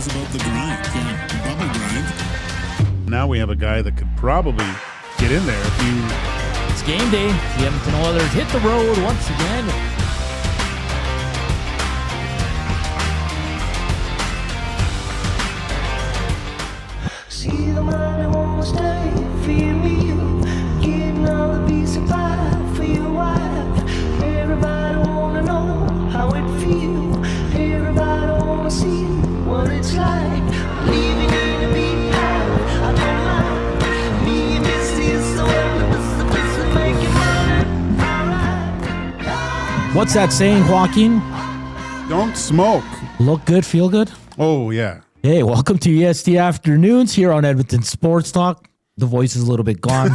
knows about the grind. Yeah, the bubble grind. Now we have a guy that could probably get in there if you... It's game day. The Edmonton Oilers hit the road once again. See the money won't stay for you. Getting all the piece of pie for your wife. Everybody wanna know how it feels. Everybody wanna see what it's like. Living in a big house. I don't mind. Me and this is so the making money. Alright. What's that saying, Joaquin? Don't smoke. Look good, feel good? Oh, yeah. Hey, welcome to EST Afternoons here on Edmonton Sports Talk. The voice is a little bit gone.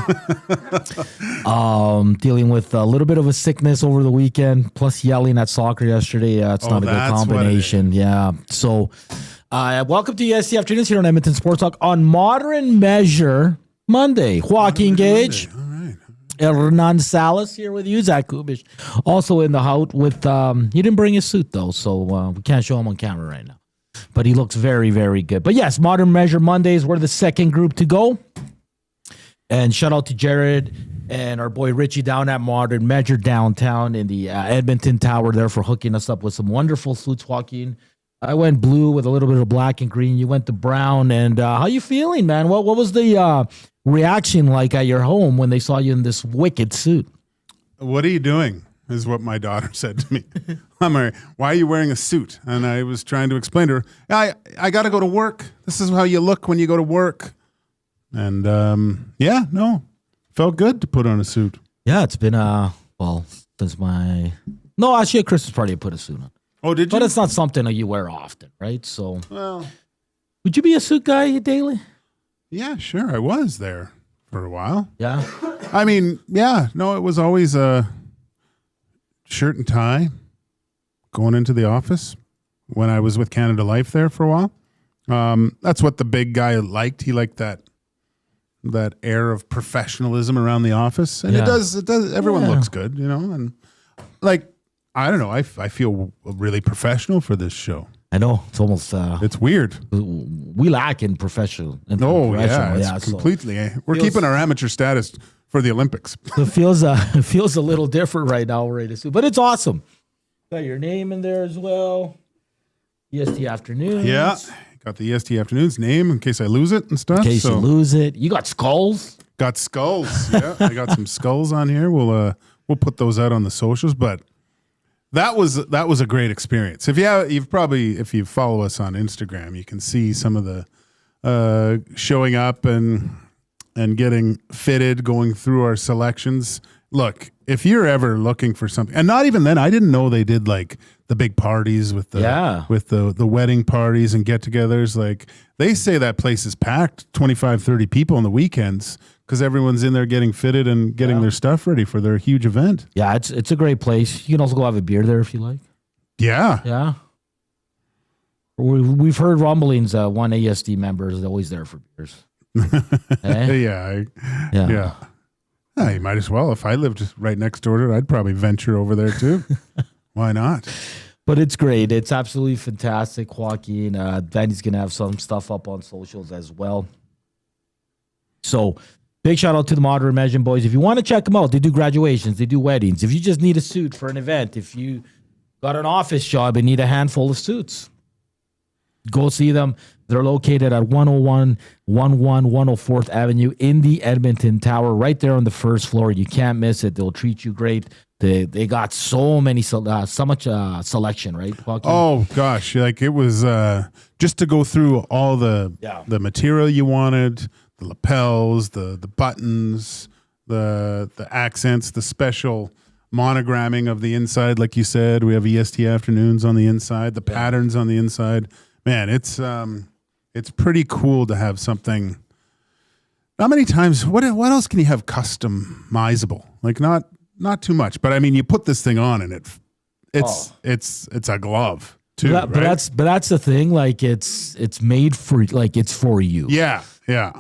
Dealing with a little bit of a sickness over the weekend, plus yelling at soccer yesterday. It's not a good combination. Yeah. So, welcome to EST Afternoons here on Edmonton Sports Talk on Modern Measure Monday. Joaquin Gage. All right. Hernan Salas here with you. Zach Kubish also in the house with, he didn't bring his suit though, so we can't show him on camera right now. But he looks very, very good. But yes, Modern Measure Mondays, we're the second group to go. And shout out to Jared and our boy Richie down at Modern Measure downtown in the Edmonton Tower there for hooking us up with some wonderful suits, Joaquin. I went blue with a little bit of black and green. You went to brown. And how you feeling, man? What was the reaction like at your home when they saw you in this wicked suit? What are you doing? Is what my daughter said to me. Why are you wearing a suit? And I was trying to explain to her, I got to go to work. This is how you look when you go to work. And felt good to put on a suit. Yeah, it's been, since my... No, actually, at Christmas party, I put a suit on. Oh, did you? But it's not something that you wear often, right? So, Well, would you be a suit guy daily? yeah, sure. I was there for a while. Yeah. I mean, yeah. No, it was always a shirt and tie going into the office when I was with Canada Life there for a while. That's what the big guy liked. He liked that air of professionalism around the office. And it does, everyone looks good, you know, and like, I don't know. I feel really professional for this show. I know. It's almost... it's weird. We lack in professional. It's completely. We're keeping our amateur status for the Olympics. It feels a little different right now, right? But it's awesome. Got your name in there as well. EST Afternoons. Yeah. Got the EST Afternoons name in case I lose it and stuff. In case you lose it. You got skulls. Got skulls. Yeah. I got some skulls on here. We'll put those out on the socials, but that was a great experience. If you follow us on Instagram, you can see some of the showing up and getting fitted, going through our selections. Look, if you're ever looking for something, and not even then, I didn't know they did like the big parties with the wedding parties and get-togethers. Like they say that place is packed, 25, 30 people on the weekends because everyone's in there getting fitted and getting their stuff ready for their huge event. Yeah, it's a great place. You can also go have a beer there if you like. Yeah. Yeah. We've heard rumblings. One ASD member is always there for beers. Yeah. You might as well. If I lived right next door to it, I'd probably venture over there too. Why not? But it's great. It's absolutely fantastic, Joaquin. Danny's going to have some stuff up on socials as well. So big shout out to the Modern Measure boys. If you want to check them out, they do graduations, they do weddings. If you just need a suit for an event, if you got an office job and need a handful of suits, go see them. They're located at 101 104th Avenue in the Edmonton Tower, right there on the first floor. You can't miss it. They'll treat you great. They got so much selection, right, Joaquin? Oh gosh, like it was just to go through all the material you wanted, the lapels, the buttons, the accents, the special monogramming of the inside, like you said. We have EST Afternoons on the inside, the patterns on the inside. Man, it's pretty cool to have something. Not many times. What else can you have customizable? Like not too much, but I mean, you put this thing on and it's a glove too. But that's the thing. Like it's made for it's for you. Yeah.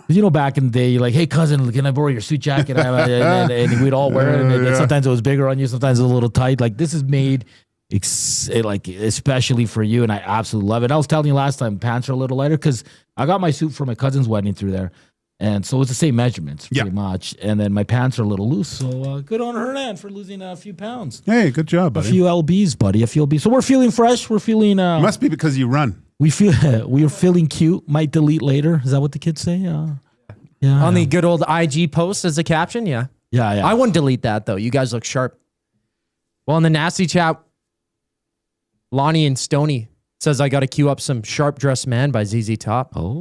You know, back in the day, you're like, hey cousin, can I borrow your suit jacket? And we'd all wear it. And sometimes it was bigger on you, sometimes it was a little tight. Like this is made especially for you, and I absolutely love it. I was telling you last time, pants are a little lighter because I got my suit for my cousin's wedding through there, and so it's the same measurements pretty much. And then my pants are a little loose, so good on Hernan for losing a few pounds. Hey, good job, buddy. A few lbs, buddy. A few lbs. So we're feeling fresh. We're feeling. Must be because you run. We are feeling cute. Might delete later. Is that what the kids say? Yeah. On the good old IG post as a caption, yeah. I wouldn't delete that though. You guys look sharp. Well, in the nasty chat, Lonnie and Stoney says I got to queue up some Sharp Dressed Man by ZZ Top. Oh,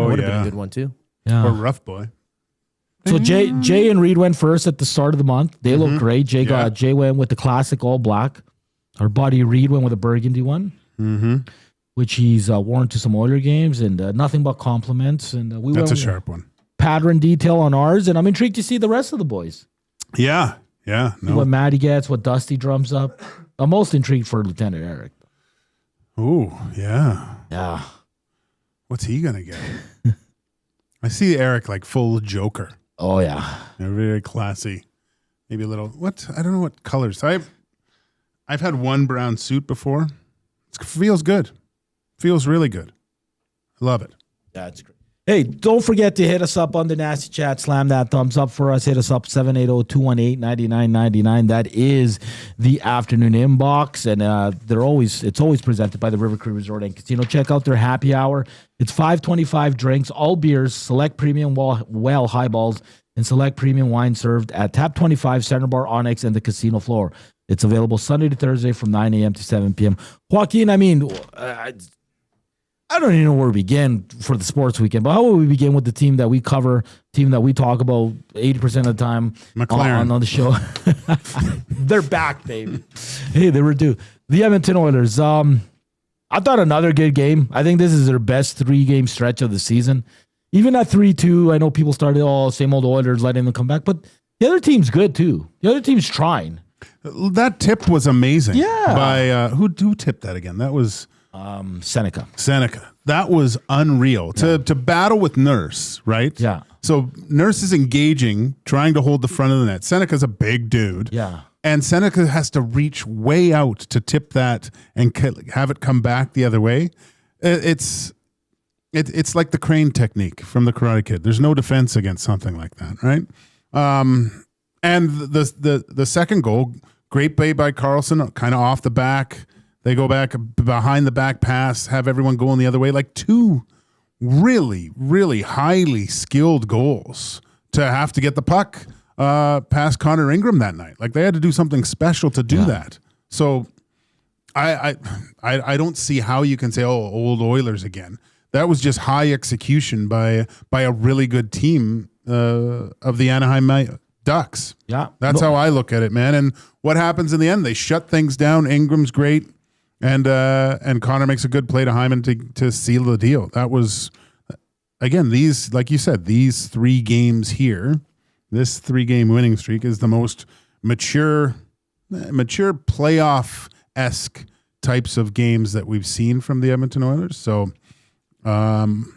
would have been a good one too. Yeah. Or Rough Boy. So Jay and Reed went first at the start of the month. They look great. Jay went with the classic all black. Our buddy Reed went with a burgundy one, which he's worn to some Oiler games, and nothing but compliments. And That's a sharp one. Pattern detail on ours, and I'm intrigued to see the rest of the boys. Yeah. What Matty gets, what Dusty drums up. I'm most intrigued for Lieutenant Eric. Ooh, yeah. Yeah. What's he gonna get? I see Eric like full Joker. Oh yeah. Very classy. Maybe a little. What? I don't know what colors. I've had one brown suit before. It feels good. Feels really good. I love it. That's great. Hey, don't forget to hit us up on the Nasty Chat. Slam that thumbs up for us. Hit us up 780-218-9999. That is the afternoon inbox, and it's always presented by the River Cree Resort and Casino. Check out their happy hour. It's $5.25 drinks, all beers, select premium well highballs, and select premium wine served at Tap 25, Center Bar, Onyx, and the casino floor. It's available Sunday to Thursday from 9 a.m. to 7 p.m. Joaquin, I don't even know where to begin for the sports weekend, but how will we begin with the team that we cover, team that we talk about 80% of the time on the show? They're back, baby. Hey, they were due. The Edmonton Oilers. I thought another good game. I think this is their best 3-game stretch of the season. Even at 3-2, I know people started, same old Oilers, letting them come back, but the other team's good too. The other team's trying. That tip was amazing. Yeah. By who tipped that again? That was Seneca. That was unreal. To battle with Nurse, right? Yeah. So Nurse is engaging, trying to hold the front of the net. Seneca's a big dude. Yeah. And Seneca has to reach way out to tip that and have it come back the other way. It's like the crane technique from the Karate Kid. There's no defense against something like that, right? And the second goal, great play by Carlson, kind of off the back. They go back behind the back pass, have everyone going the other way. Like 2 really, really highly skilled goals to have to get the puck past Connor Ingram that night. Like they had to do something special to do that. So I don't see how you can say, old Oilers again. That was just high execution by a really good team of the Anaheim Ducks. Yeah. That's how I look at it, man. And what happens in the end? They shut things down. Ingram's great. And Connor makes a good play to Hyman to seal the deal. That was, again, these, like you said, these 3 games here, this 3-game winning streak is the most mature playoff-esque types of games that we've seen from the Edmonton Oilers. So, and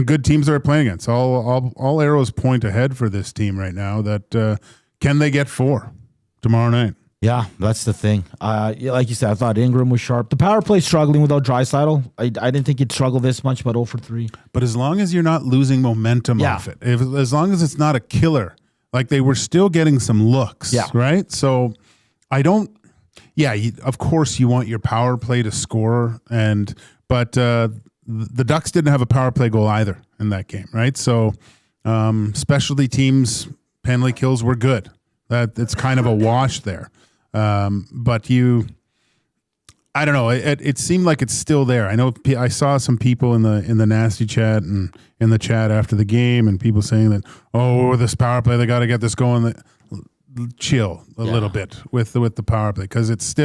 good teams that are playing against. All arrows point ahead for this team right now. That can they get 4 tomorrow night? Yeah, that's the thing. Like you said, I thought Ingram was sharp. The power play struggling without Draisaitl. I didn't think he'd struggle this much, but 0 for 3. But as long as you're not losing momentum off it, as long as it's not a killer, like they were still getting some looks, right? So I don't. Yeah, of course you want your power play to score, but the Ducks didn't have a power play goal either in that game, right? So specialty teams penalty kills were good. That it's kind of a wash there. But I don't know. It seemed like it's still there. I know I saw some people in the nasty chat and in the chat after the game, and people saying that, this power play, they got to get this going. Chill a little bit with the power play, because it's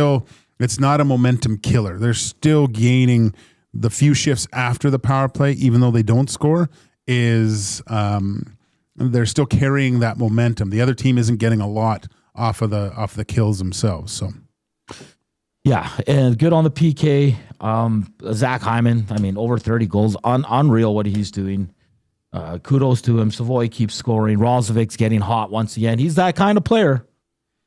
not a momentum killer. They're still gaining the few shifts after the power play, even though they don't score. They're still carrying that momentum. The other team isn't getting a lot off the kills themselves. So, yeah, and good on the PK. Zach Hyman, over 30 goals, unreal what he's doing. Kudos to him. Savoy keeps scoring. Rosovic's getting hot once again. He's that kind of player.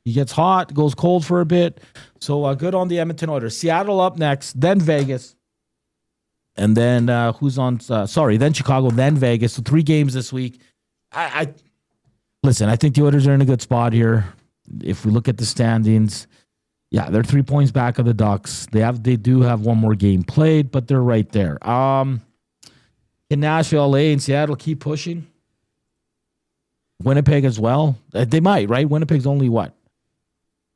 He gets hot, goes cold for a bit. So good on the Edmonton Oilers. Seattle up next, then Vegas. And then who's on? Then Chicago, then Vegas. So 3 games this week. Listen, I think the Oilers are in a good spot here. If we look at the standings, yeah, they're 3 points back of the Ducks. They do have one more game played, but they're right there. In Nashville, LA, and Seattle keep pushing. Winnipeg as well. They might, right? Winnipeg's only what?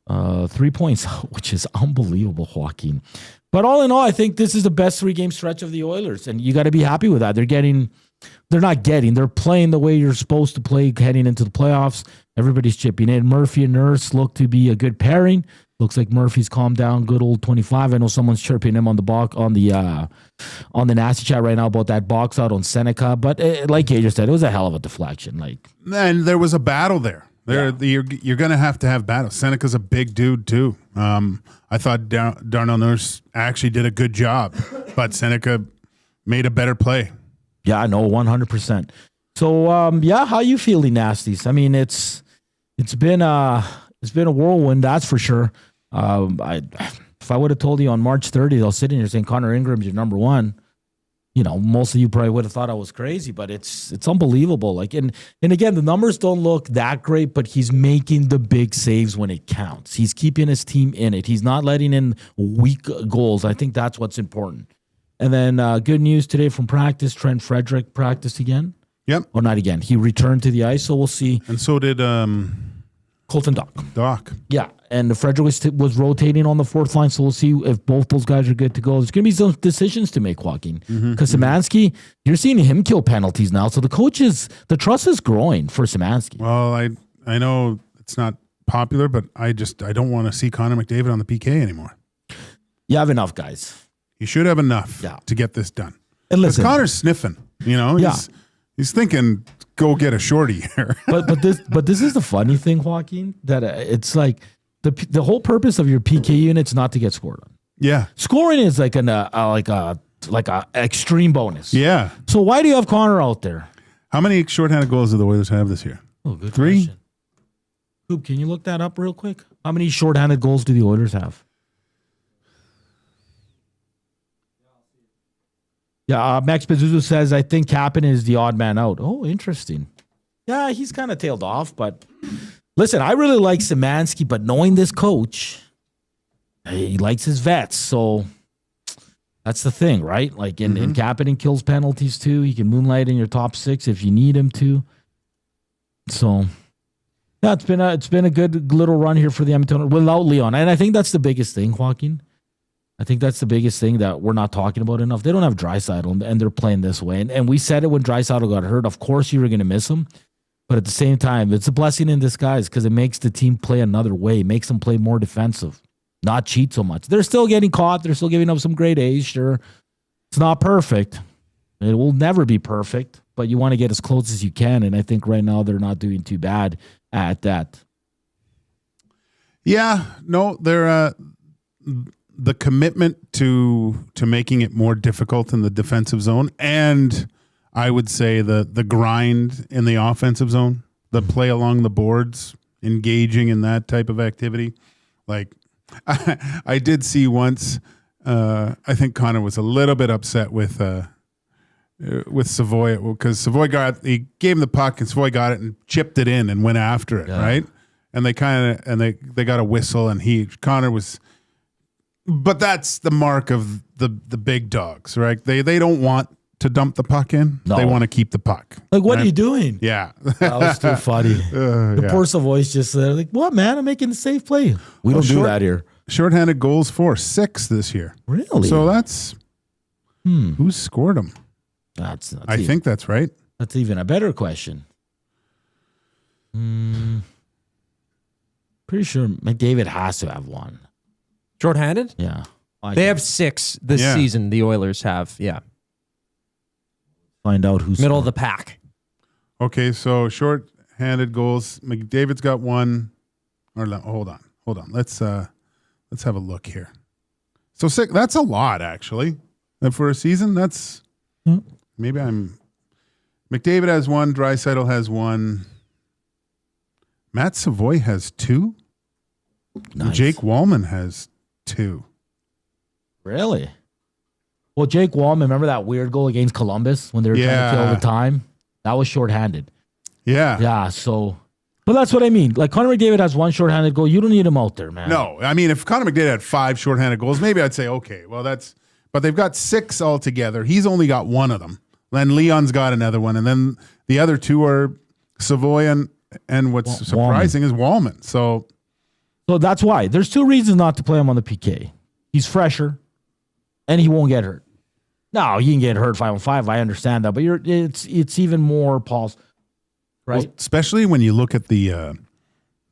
3 points, which is unbelievable, Joaquin. But all in all, I think this is the best 3-game stretch of the Oilers, and you got to be happy with that. They're playing the way you're supposed to play heading into the playoffs. Everybody's chipping in. Murphy and Nurse look to be a good pairing. Looks like Murphy's calmed down. Good old 25. I know someone's chirping him on the nasty chat right now about that box out on Seneca. But like Gage said, it was a hell of a deflection. And there was a battle there. You're going to have battles. Seneca's a big dude too. I thought Darnell Nurse actually did a good job, but Seneca made a better play. Yeah, I know, 100%. So how you feeling, Nasties? I mean, it's been a whirlwind, that's for sure. If I would have told you on March 30th, I was sitting here saying Connor Ingram's your number one, most of you probably would have thought I was crazy, but it's unbelievable. And again, the numbers don't look that great, but he's making the big saves when it counts. He's keeping his team in it. He's not letting in weak goals. I think that's what's important. And then good news today from practice, Trent Frederick practiced again. Yep. Or not again. He returned to the ice, so we'll see. And so did Colton Doc. Yeah, and Frederick was rotating on the 4th line, so we'll see if both those guys are good to go. There's going to be some decisions to make, Joaquin. Because Szymanski, you're seeing him kill penalties now, so the trust is growing for Szymanski. Well, I know it's not popular, but I don't want to see Connor McDavid on the PK anymore. You have enough, guys. You should have enough to get this done. And listen, Connor's sniffing, he's thinking, go get a shorty here. but this is the funny thing, Joaquin, that it's like the whole purpose of your PK unit's not to get scored on. Yeah, scoring is like a extreme bonus. Yeah. So why do you have Connor out there? How many shorthanded goals do the Oilers have this year? Oh, good 3. question. Coop, can you look that up real quick? How many shorthanded goals do the Oilers have? Yeah, Max Pazuzu says, I think Kapanen is the odd man out. Oh, interesting. Yeah, he's kind of tailed off, but listen, I really like Szymanski, but knowing this coach, he likes his vets, so that's the thing, right? And Kapanen kills penalties too. He can moonlight in your top 6 if you need him to. So, yeah, it's been a good little run here for the Edmonton without Leon, and I think that's the biggest thing, Joaquin. I think that's the biggest thing that we're not talking about enough. They don't have Draisaitl, and they're playing this way. And we said it when Draisaitl got hurt. Of course, you were going to miss him. But at the same time, it's a blessing in disguise because it makes the team play another way. It makes them play more defensive, not cheat so much. They're still getting caught. They're still giving up some great A's, sure. It's not perfect. It will never be perfect, but you want to get as close as you can. And I think right now they're not doing too bad at that. Yeah, no, they're... the commitment to making it more difficult in the defensive zone, and I would say the grind in the offensive zone, the play along the boards, engaging in that type of activity. I did see once, I think Connor was a little bit upset with Savoy because Savoy he gave him the puck and Savoy got it and chipped it in and went after it, right? And they got a whistle and Connor was. But that's the mark of the big dogs, right? They don't want to dump the puck in. No. They want to keep the puck. What are you doing? Yeah. That was too funny. The poor Savoy's just there what, man? I'm making the safe play. We don't do that here. Shorthanded goals for 6 this year. Really? So that's who's scored them? I think that's right. That's even a better question. Pretty sure McDavid has to have one. Short-handed? Yeah. They have 6 this season, the Oilers have. Yeah. Find out who's middle of the pack. Okay, so short-handed goals. McDavid's got 1. Or hold on. Let's have a look here. So 6, that's a lot actually. And for a season, that's maybe McDavid has 1, Draisaitl has 1. Matt Savoy has 2. Nice. Jake Wallman has 2. Really? Well, Jake Wallman, remember that weird goal against Columbus when they were trying to kill the time? That was shorthanded. Yeah. Yeah, so... But that's what I mean. Like, Connor McDavid has 1 shorthanded goal. You don't need him out there, man. No. I mean, if Connor McDavid had 5 shorthanded goals, maybe I'd say, okay, well, that's... But they've got 6 altogether. He's only got 1 of them. Then Leon's got another one. And then the other 2 are Savoy and what's surprising is Wallman. So that's why. There's 2 reasons not to play him on the PK. He's fresher, and he won't get hurt. No, you can get hurt 5-on-5. I understand that, but it's even more pause, right? Well, especially when you look at the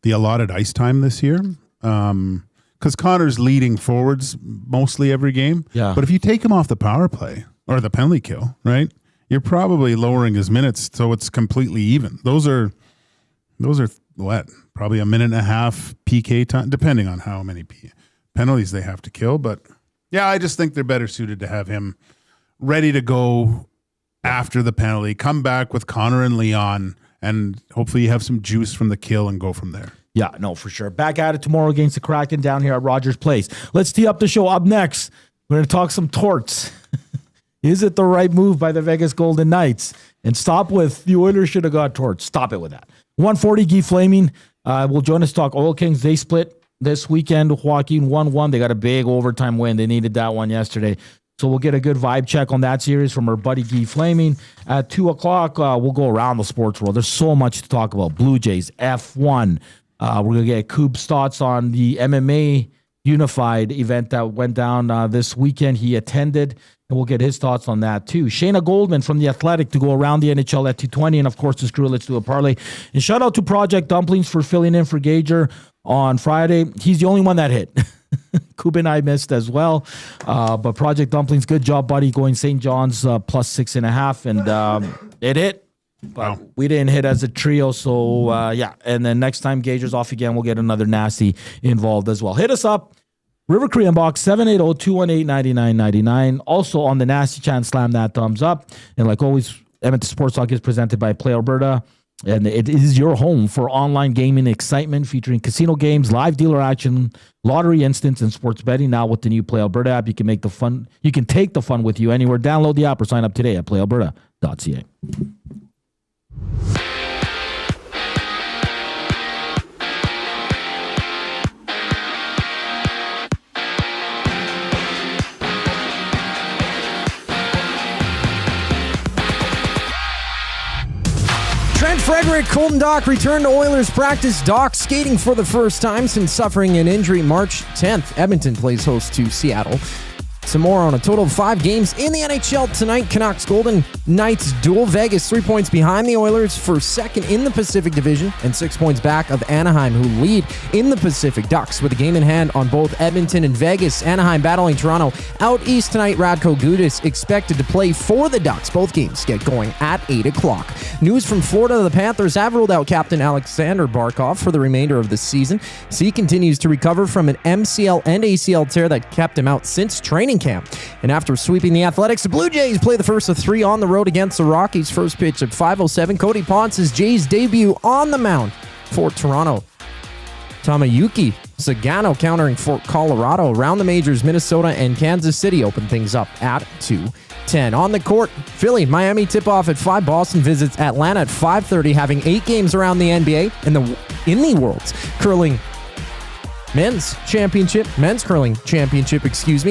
allotted ice time this year, because Connor's leading forwards mostly every game. Yeah. But if you take him off the power play or the penalty kill, right, you're probably lowering his minutes so it's completely even. Those are what, probably a minute and a half PK time, depending on how many penalties they have to kill. But yeah, I just think they're better suited to have him ready to go after the penalty, come back with Connor and Leon, and hopefully you have some juice from the kill and go from there. Yeah, no, for sure. Back at it tomorrow against the Kraken down here at Rogers Place. Let's tee up the show. Up next, we're going to talk some Torts. Is it the right move by the Vegas Golden Knights? And stop with the Oilers should have got Torts. Stop it with that. 140 Guy Flaming will join us to talk Oil Kings. They split this weekend. Joaquin 1-1. They got a big overtime win. They needed that one yesterday. So we'll get a good vibe check on that series from our buddy Guy Flaming. At 2 o'clock, we'll go around the sports world. There's so much to talk about. Blue Jays, F1. We're going to get Coop's thoughts on the MMA Unified event that went down this weekend. He attended, and we'll get his thoughts on that too. Shayna Goldman from The Athletic to go around the NHL at 2:20. And of course, the Screw Let's Do a Parlay. And shout out to Project Dumplings for filling in for Gager on Friday. He's the only one that hit. Coop and I missed as well. But Project Dumplings, good job, buddy, going St. John's plus 6.5. And it hit. But we didn't hit as a trio, so yeah. And then next time Gager's off again, we'll get another nasty involved as well. Hit us up, River Korean Box, 780-218-9999. Also on the Nasty Chan, slam that thumbs up. And like always, Edmonton Sports Talk is presented by Play Alberta. And it is your home for online gaming excitement featuring casino games, live dealer action, lottery instants, and sports betting. Now with the new Play Alberta app, you can take the fun with you anywhere. Download the app or sign up today at playalberta.ca. Trent Frederick, Colton Dock returned to Oilers practice. Dock skating for the first time since suffering an injury March 10th. Edmonton plays host to Seattle. Some more on a total of 5 games in the NHL tonight. Canucks Golden Knights duel. Vegas 3 points behind the Oilers for second in the Pacific Division and 6 points back of Anaheim, who lead in the Pacific. Ducks with a game in hand on both Edmonton and Vegas. Anaheim battling Toronto. Out east tonight, Radko Gudas expected to play for the Ducks. Both games get going at 8 o'clock. News from Florida. The Panthers have ruled out captain Alexander Barkov for the remainder of the season. He continues to recover from an MCL and ACL tear that kept him out since training camp. And after sweeping the Athletics, the Blue Jays play the first of 3 on the road against the Rockies. First pitch at 5:07. Cody Ponce's Jays debut on the mound for Toronto. Tamayuki Sagano countering Fort Colorado. Around the majors, Minnesota and Kansas City open things up at 2:10. On the court, Philly, Miami tip-off at 5. Boston visits Atlanta at 5:30, having 8 games around the NBA in the World's Curling Men's Curling Championship,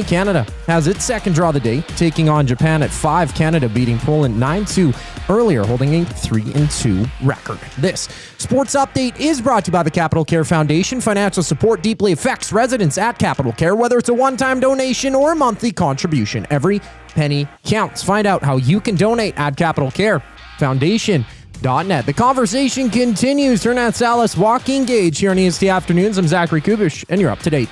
Canada has its second draw of the day, taking on Japan at 5. Canada beating Poland 9-2 earlier, holding a 3-2 record. This sports update is brought to you by the Capital Care Foundation. Financial support deeply affects residents at Capital Care, whether it's a one-time donation or a monthly contribution. Every penny counts. Find out how you can donate at Capital Care Foundation. .net. The conversation continues. Hernan, Salas, Joaquin, Gage here on EST Afternoons. I'm Zachary Kubish, and you're up to date.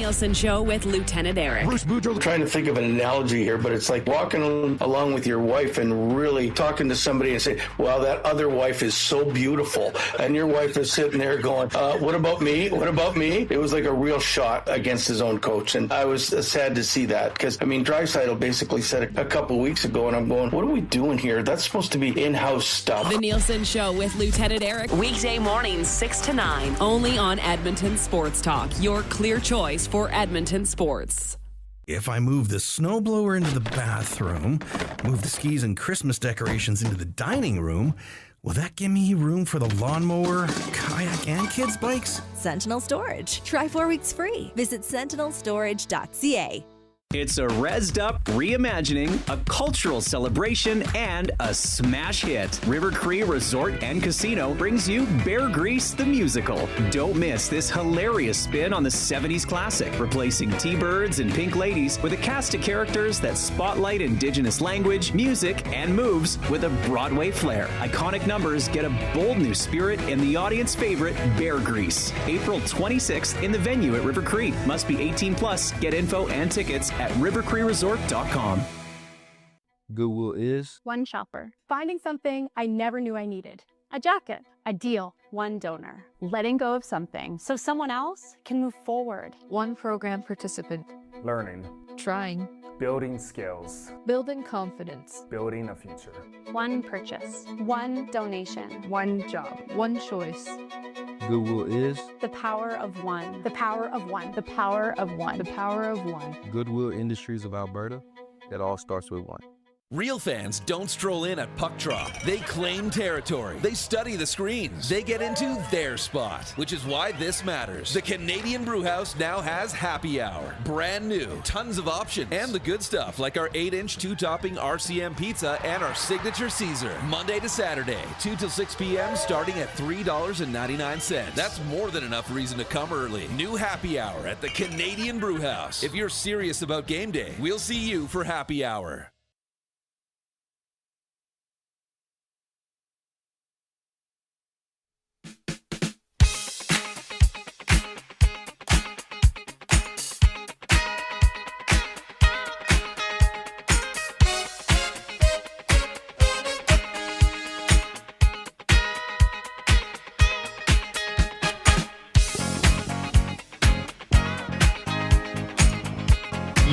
Nielsen Show with Lieutenant Eric. Bruce Boudreau. Trying to think of an analogy here, but it's like walking along with your wife and really talking to somebody and say, well, that other wife is so beautiful. And your wife is sitting there going, what about me? What about me? It was like a real shot against his own coach. And I was sad to see that because, I mean, Draisaitl basically said it a couple weeks ago, and I'm going, what are we doing here? That's supposed to be in-house stuff. The Nielsen Show with Lieutenant Eric. Weekday mornings, 6 to 9. Only on Edmonton Sports Talk. Your clear choice for Edmonton sports. If I move the snowblower into the bathroom, move the skis and Christmas decorations into the dining room, will that give me room for the lawnmower, kayak, and kids' bikes? Sentinel Storage. Try 4 weeks free. Visit sentinelstorage.ca. It's a rezzed up reimagining, a cultural celebration, and a smash hit. River Cree Resort and Casino brings you Bear Grease the Musical. Don't miss this hilarious spin on the 70s classic, replacing T-Birds and Pink Ladies with a cast of characters that spotlight Indigenous language, music, and moves with a Broadway flair. Iconic numbers get a bold new spirit in the audience favorite, Bear Grease. April 26th in the venue at River Cree. Must be 18 plus. Get info and tickets at rivercreeresort.com. Goodwill is one shopper, finding something I never knew I needed. A jacket, a deal, one donor, letting go of something so someone else can move forward. One program participant, learning, trying, building skills, building confidence, building a future. One purchase, one donation, one job, one choice. Goodwill is the power of one. The power of one. The power of one. The power of one. Goodwill Industries of Alberta. It all starts with one. Real fans don't stroll in at puck drop. They claim territory. They study the screens. They get into their spot, which is why this matters. The Canadian Brewhouse now has happy hour. Brand new, tons of options, and the good stuff like our 8-inch 2-topping RCM pizza and our signature Caesar. Monday to Saturday, 2 till 6 p.m. starting at $3.99. That's more than enough reason to come early. New happy hour at the Canadian Brewhouse. If you're serious about game day, we'll see you for happy hour.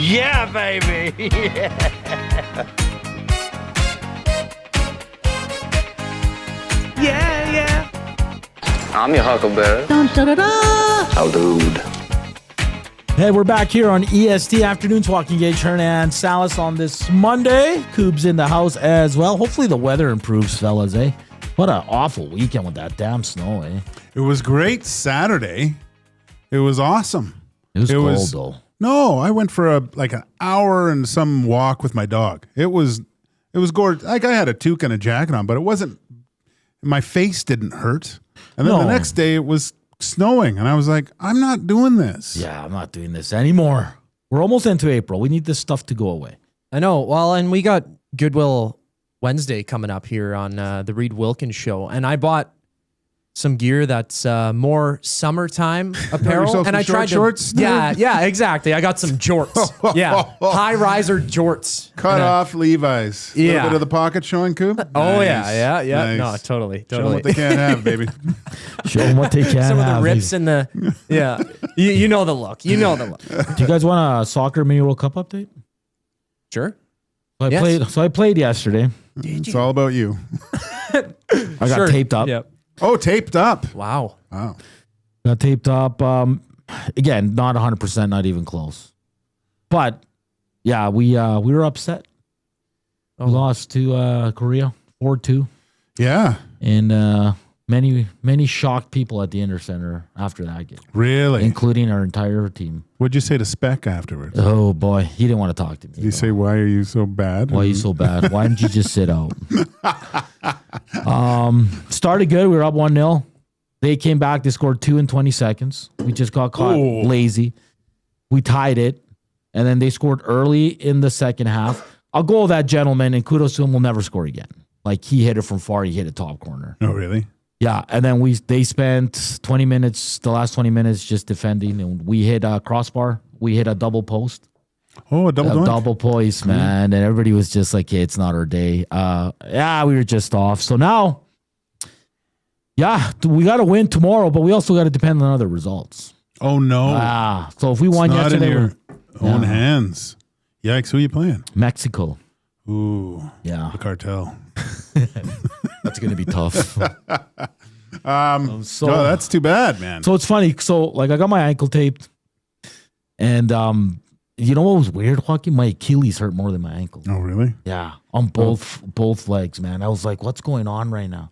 Yeah, baby. Yeah. Yeah. I'm your huckleberry. How dude. Hey, we're back here on EST Afternoons, Joaquin, Gage, Hernan, Salas on this Monday. Coob's in the house as well. Hopefully the weather improves, fellas, eh? What an awful weekend with that damn snow, eh? It was great Saturday. It was awesome. It was cold, though. No, I went for an hour and some walk with my dog. It was gorgeous. Like I had a toque and a jacket on, but it wasn't. My face didn't hurt. And then the next day it was snowing, and I was like, I'm not doing this. Yeah, I'm not doing this anymore. We're almost into April. We need this stuff to go away. I know. Well, and we got Goodwill Wednesday coming up here on the Reed Wilkins show, and I bought some gear that's more summertime apparel, and I tried shorts. Yeah, exactly. I got some jorts. Yeah, high riser jorts. Cut off Levi's. Yeah, a little bit of the pocket showing, Coop. Oh nice. yeah. Nice. No, totally. Show them what they can't have, baby. Show them what they can't have. Some of the rips in the you know the look. You know the look. Do you guys want a soccer mini World Cup update? Sure. So I played yesterday. It's all about you. I got taped up. Yep. Oh, taped up. Wow. Got taped up. Again, not 100%, not even close. But yeah, we were upset. We lost to Korea 4-2. Yeah. And many shocked people at the Inter Center after that game. Really? Including our entire team. What'd you say to Speck afterwards? Oh boy, he didn't want to talk to me. Did you say, why are you so bad? Why are you so bad? Why didn't you just sit out? Started good. We were up 1-0. They came back. They scored 2 in 20 seconds. We just got caught lazy. We tied it. And then they scored early in the second half. I'll go with that gentleman, and kudos to him, will never score again. Like, he hit it from far. He hit it top corner. Oh, really? Yeah, and then they spent 20 minutes, the last 20 minutes, just defending, and we hit a crossbar. We hit a double post. Oh, a double post, man, and everybody was just like, "Hey, it's not our day." We were just off. So now, we got to win tomorrow, but we also got to depend on other results. Oh no! So if we won not yesterday, in your own hands. Yikes! Who are you playing? Mexico. Ooh, yeah, the cartel. That's gonna be tough. So that's too bad, man. So it's funny. So like I got my ankle taped, and you know what was weird, Joaquin? My Achilles hurt more than my ankle. Oh really? Yeah, on both legs, man. I was like, what's going on right now?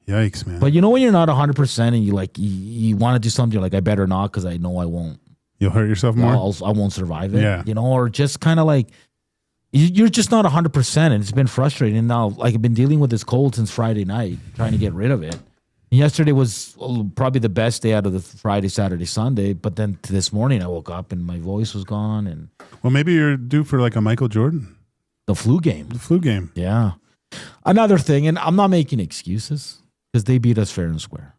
Yikes, man. But you know when you're not 100% and you want to do something, you're like, I better not because I know I won't. You'll hurt yourself more? I won't survive it. Yeah. You know, or just kind of like, you're just not 100% and it's been frustrating. And now, like, I've been dealing with this cold since Friday night, trying to get rid of it. And yesterday was probably the best day out of the Friday, Saturday, Sunday. But then this morning I woke up and my voice was gone. And well, maybe you're due for like a Michael Jordan. The flu game. Yeah. Another thing, and I'm not making excuses, because they beat us fair and square.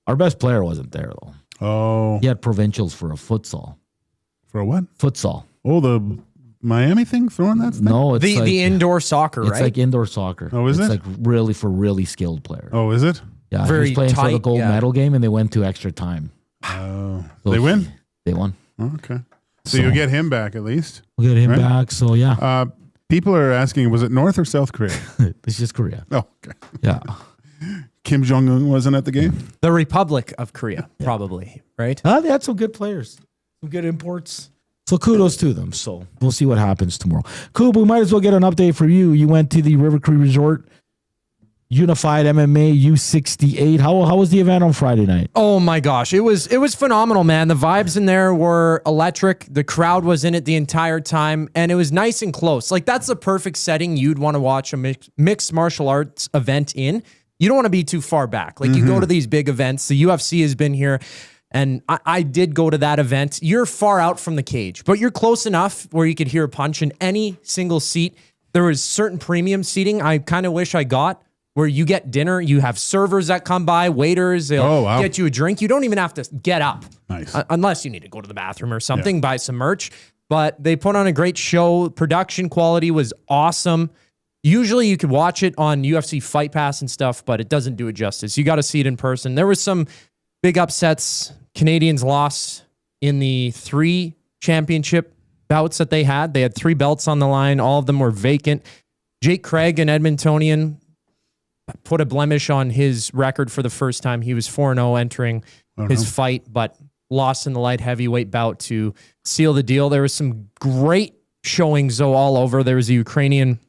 Our best player wasn't there, though. Oh. He had provincials for a futsal. For a what? Futsal. Oh, the Miami thing? Throwing that thing? No, it's the indoor soccer, right? It's like indoor soccer. Oh, is it's it? Like really for really skilled players. Oh, is it? Yeah, Very he was playing for the tight, gold yeah. medal game, and they went to extra time. Oh. So They win? They won. Oh, okay. So you'll get him back at least? We'll get him right? back, so yeah. People are asking, was it North or South Korea? It's just Korea. Oh, okay. Yeah. Kim Jong-un wasn't at the game? The Republic of Korea, probably, right? They had some good players, some good imports. So kudos to them. So we'll see what happens tomorrow. Cool, but we might as well get an update from you. You went to the River Cree Resort Unified MMA U68. How was the event on Friday night? Oh my gosh, it was phenomenal, man. The vibes in there were electric. The crowd was in it the entire time, and it was nice and close. Like, that's the perfect setting you'd want to watch a mixed martial arts event in. You don't want to be too far back. Like, you go to these big events. The UFC has been here, and I did go to that event. You're far out from the cage, but you're close enough where you could hear a punch in any single seat. There was certain premium seating I kind of wish I got, where you get dinner, you have servers that come by, waiters, they'll get you a drink. You don't even have to get up. Nice. Unless you need to go to the bathroom or something, buy some merch. But they put on a great show. Production quality was awesome. Usually you could watch it on UFC Fight Pass and stuff, but it doesn't do it justice. You got to see it in person. There was some big upsets. Canadians lost in the 3 championship bouts that they had. They had 3 belts on the line. All of them were vacant. Jake Craig, an Edmontonian, put a blemish on his record for the first time. He was 4-0 entering his fight, but lost in the light heavyweight bout to seal the deal. There was some great showings, though, all over. There was a Ukrainian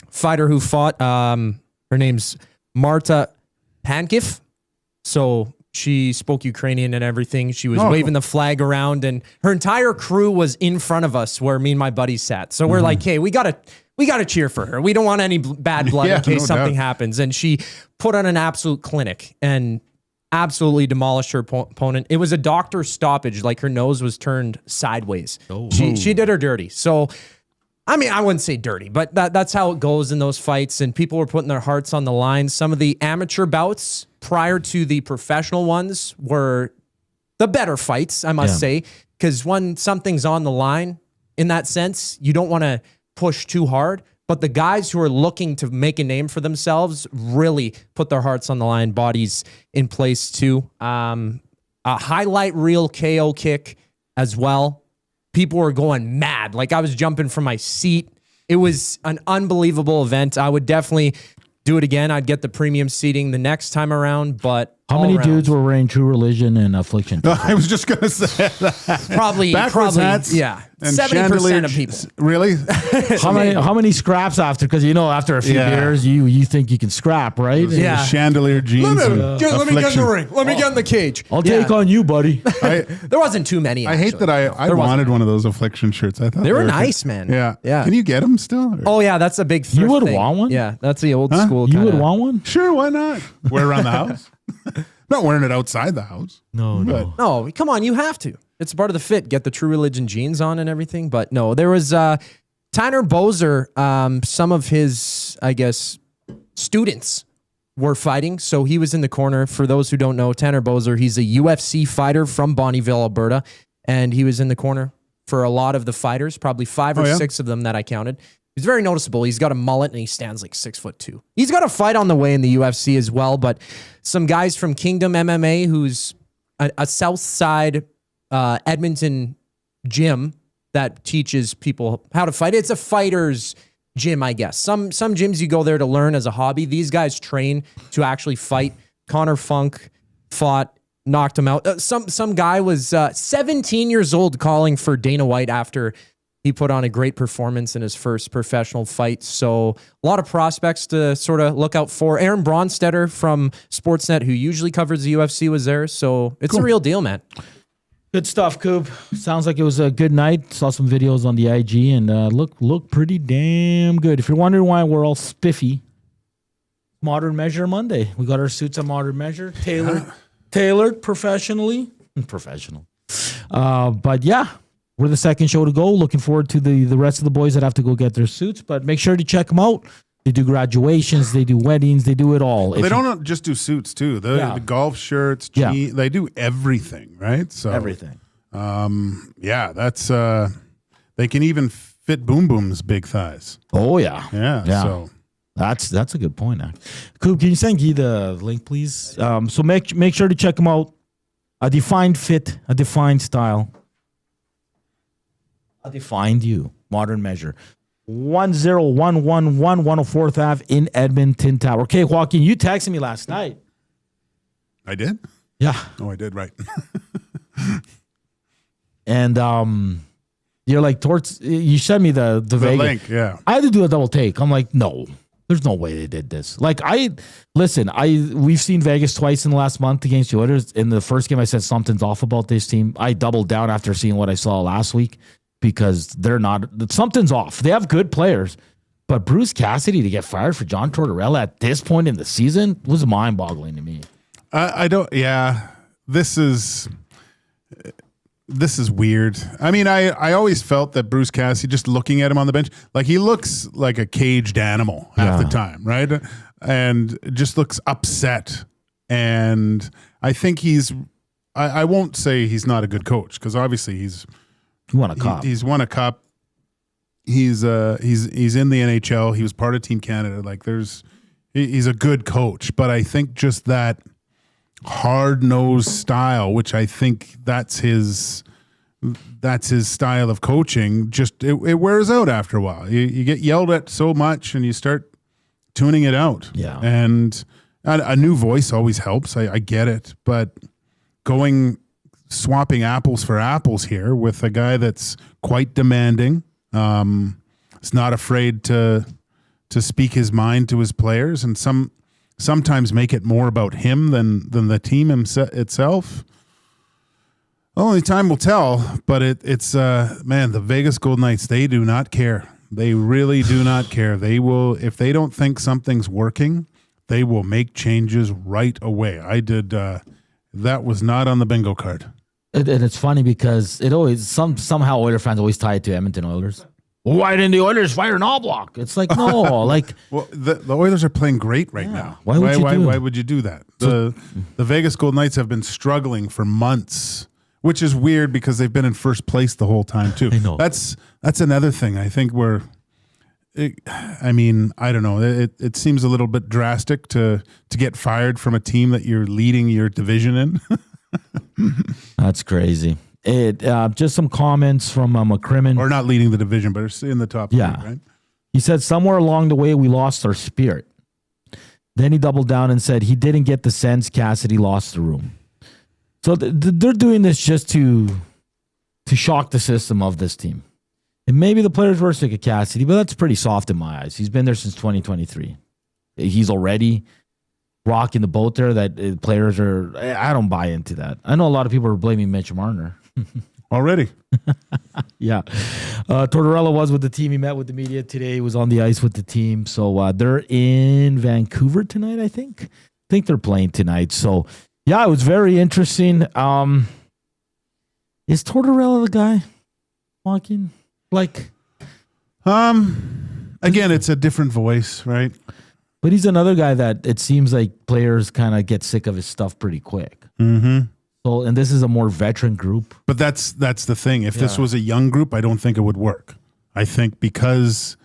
fighter who fought. Her name's Marta Pankif. So she spoke Ukrainian and everything. She was waving the flag around, and her entire crew was in front of us where me and my buddies sat. So we're like, hey, we got to cheer for her. We don't want any bad blood in case something happens. And she put on an absolute clinic and absolutely demolished her opponent. It was a doctor's stoppage. Like, her nose was turned sideways. She did her dirty. So, I mean, I wouldn't say dirty, but that's how it goes in those fights. And people were putting their hearts on the line. Some of the amateur bouts prior to the professional ones were the better fights, I must say, because when something's on the line in that sense, you don't want to push too hard. But the guys who are looking to make a name for themselves really put their hearts on the line, bodies in place too. A highlight reel KO kick as well. People were going mad. Like, I was jumping from my seat. It was an unbelievable event. I would definitely do it again. I'd get the premium seating the next time around, but how many dudes were wearing True Religion and Affliction? I was just going to say that. Probably, hats, yeah. and 70% of people. Really? How many scraps after? Because, you know, after a few beers, you think you can scrap, right? Yeah. Chandelier jeans. Let me get in the ring. Let me get in the cage. I'll take on you, buddy. There wasn't too many. I hate that I wanted one of those Affliction shirts. I thought they were nice, man. Yeah. Yeah. Can you get them still? Or? Oh, yeah. That's a big thrift You would thing. want one? Yeah. That's the old school You kinda. would want one? Sure, why not? Wear around the house. Not wearing it outside the house. No. No, come on, you have to. It's part of the fit. Get the True Religion jeans on and everything. But no, there was Tyner Bozer, some of his, I guess, students were fighting. So he was in the corner. For those who don't know, Tanner Bozer, he's a UFC fighter from Bonnyville, Alberta. And he was in the corner for a lot of the fighters, probably 5 or 6 of them that I counted. He's very noticeable. He's got a mullet and he stands like 6'2". He's got a fight on the way in the UFC as well. But some guys from Kingdom MMA, who's a South Side Edmonton gym that teaches people how to fight. It's a fighter's gym, I guess. Some gyms you go there to learn as a hobby. These guys train to actually fight. Connor Funk fought, knocked him out. Some guy was 17 years old calling for Dana White after he put on a great performance in his first professional fight. So a lot of prospects to sort of look out for. Aaron Bronstetter from Sportsnet, who usually covers the UFC, was there. So it's a real deal, man. Good stuff, Coop. Sounds like it was a good night. Saw some videos on the IG and look pretty damn good. If you're wondering why we're all spiffy, Modern Measure Monday. We got our suits on Modern Measure, tailored professionally. Professional. But yeah, we're the second show to go. Looking forward to the rest of the boys that have to go get their suits. But make sure to check them out. They do graduations, they do weddings, they do it all. They don't just do suits too. The golf shirts, they do everything, right? So everything. That's they can even fit Boom Boom's big thighs. Oh yeah. So that's a good point. Coop, can you send Guy the link, please? So make sure to check them out. A defined fit, a defined style, a defined you. Modern Measure. 10111 104th Ave in Edmonton Tower. Okay, Joaquin, you texted me last night. I did? Yeah. Oh, I did, right. And you're like, Torts, you sent me the Vegas link, yeah. I had to do a double take. I'm like, no, there's no way they did this. Like, we've seen Vegas twice in the last month against the Oilers. In the first game, I said something's off about this team. I doubled down after seeing what I saw last week. Because something's off. They have good players. But Bruce Cassidy to get fired for John Tortorella at this point in the season was mind-boggling to me. This is weird. I mean, I always felt that Bruce Cassidy, just looking at him on the bench, like he looks like a caged animal half the time, right? And just looks upset. And I think I won't say he's not a good coach, because obviously he's won a cup. He's won a cup. He's in the NHL. He was part of Team Canada. Like he's a good coach, but I think just that hard-nosed style, which I think that's his style of coaching, just it wears out after a while. You get yelled at so much and you start tuning it out. Yeah. And a new voice always helps. I get it, but swapping apples for apples here with a guy that's quite demanding. Is not afraid to speak his mind to his players, and sometimes make it more about him than the team itself. Only time will tell, but it's the Vegas Golden Knights, they do not care. They really do not care. They will, if they don't think something's working, they will make changes right away. That was not on the bingo card. And it's funny because it always somehow Oiler fans always tie it to Edmonton Oilers. Why didn't the Oilers fire an all block? It's like, no, like well, the Oilers are playing great right now. Why would you do that? The Vegas Golden Knights have been struggling for months, which is weird because they've been in first place the whole time too. I know. That's another thing. I think I don't know. It seems a little bit drastic to get fired from a team that you're leading your division in. That's crazy. Just some comments from McCrimmon. Or not leading the division, but it's in the top three, right? He said, somewhere along the way, we lost our spirit. Then he doubled down and said he didn't get the sense Cassidy lost the room. So they're doing this just to shock the system of this team. And maybe the players were sick of Cassidy, but that's pretty soft in my eyes. He's been there since 2023. He's already rocking the boat there that players are... I don't buy into that. I know a lot of people are blaming Mitch Marner. Already. Yeah. Tortorella was with the team. He met with the media today. He was on the ice with the team. So they're in Vancouver tonight, I think. I think they're playing tonight. So, yeah, it was very interesting. Is Tortorella the guy? Walking? Like... Again, it's a different voice, right? But he's another guy that it seems like players kind of get sick of his stuff pretty quick. Mm-hmm. So, and this is a more veteran group. But that's the thing. If this was a young group, I don't think it would work. I think because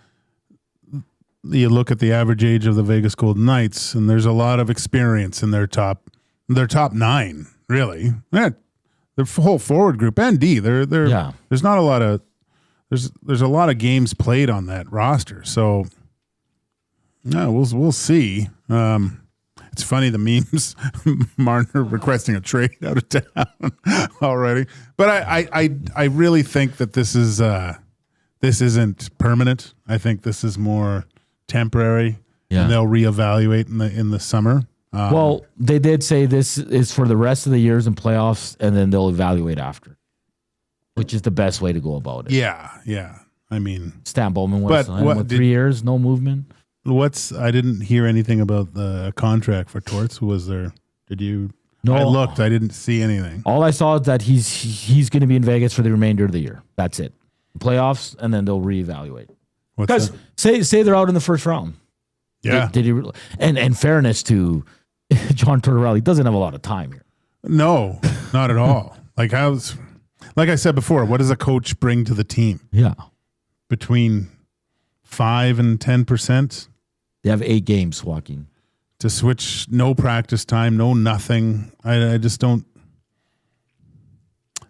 you look at the average age of the Vegas Golden Knights, and there's a lot of experience in their top 9, really. Yeah, the whole forward group and D. There's not a lot of there's a lot of games played on that roster. So yeah, we'll see. It's funny, the memes, Marner requesting a trade out of town already. But I really think that this isn't permanent. I think this is more temporary, and they'll reevaluate in the summer. Well, they did say this is for the rest of the years and playoffs, and then they'll evaluate after, which is the best way to go about it. Yeah. I mean, Stan Bowman was 3 years, no movement. I didn't hear anything about the contract for Torts. Was there? Did you? No, I looked. I didn't see anything. All I saw is that he's going to be in Vegas for the remainder of the year. That's it. Playoffs, and then they'll reevaluate. Because say they're out in the first round. Yeah. Did he? And fairness to John Tortorella, he doesn't have a lot of time here. No, not at all. Like I said before, what does a coach bring to the team? Yeah, between 5 and 10%. They have 8 games, Joaquin. To switch, no practice time, no nothing. I just don't.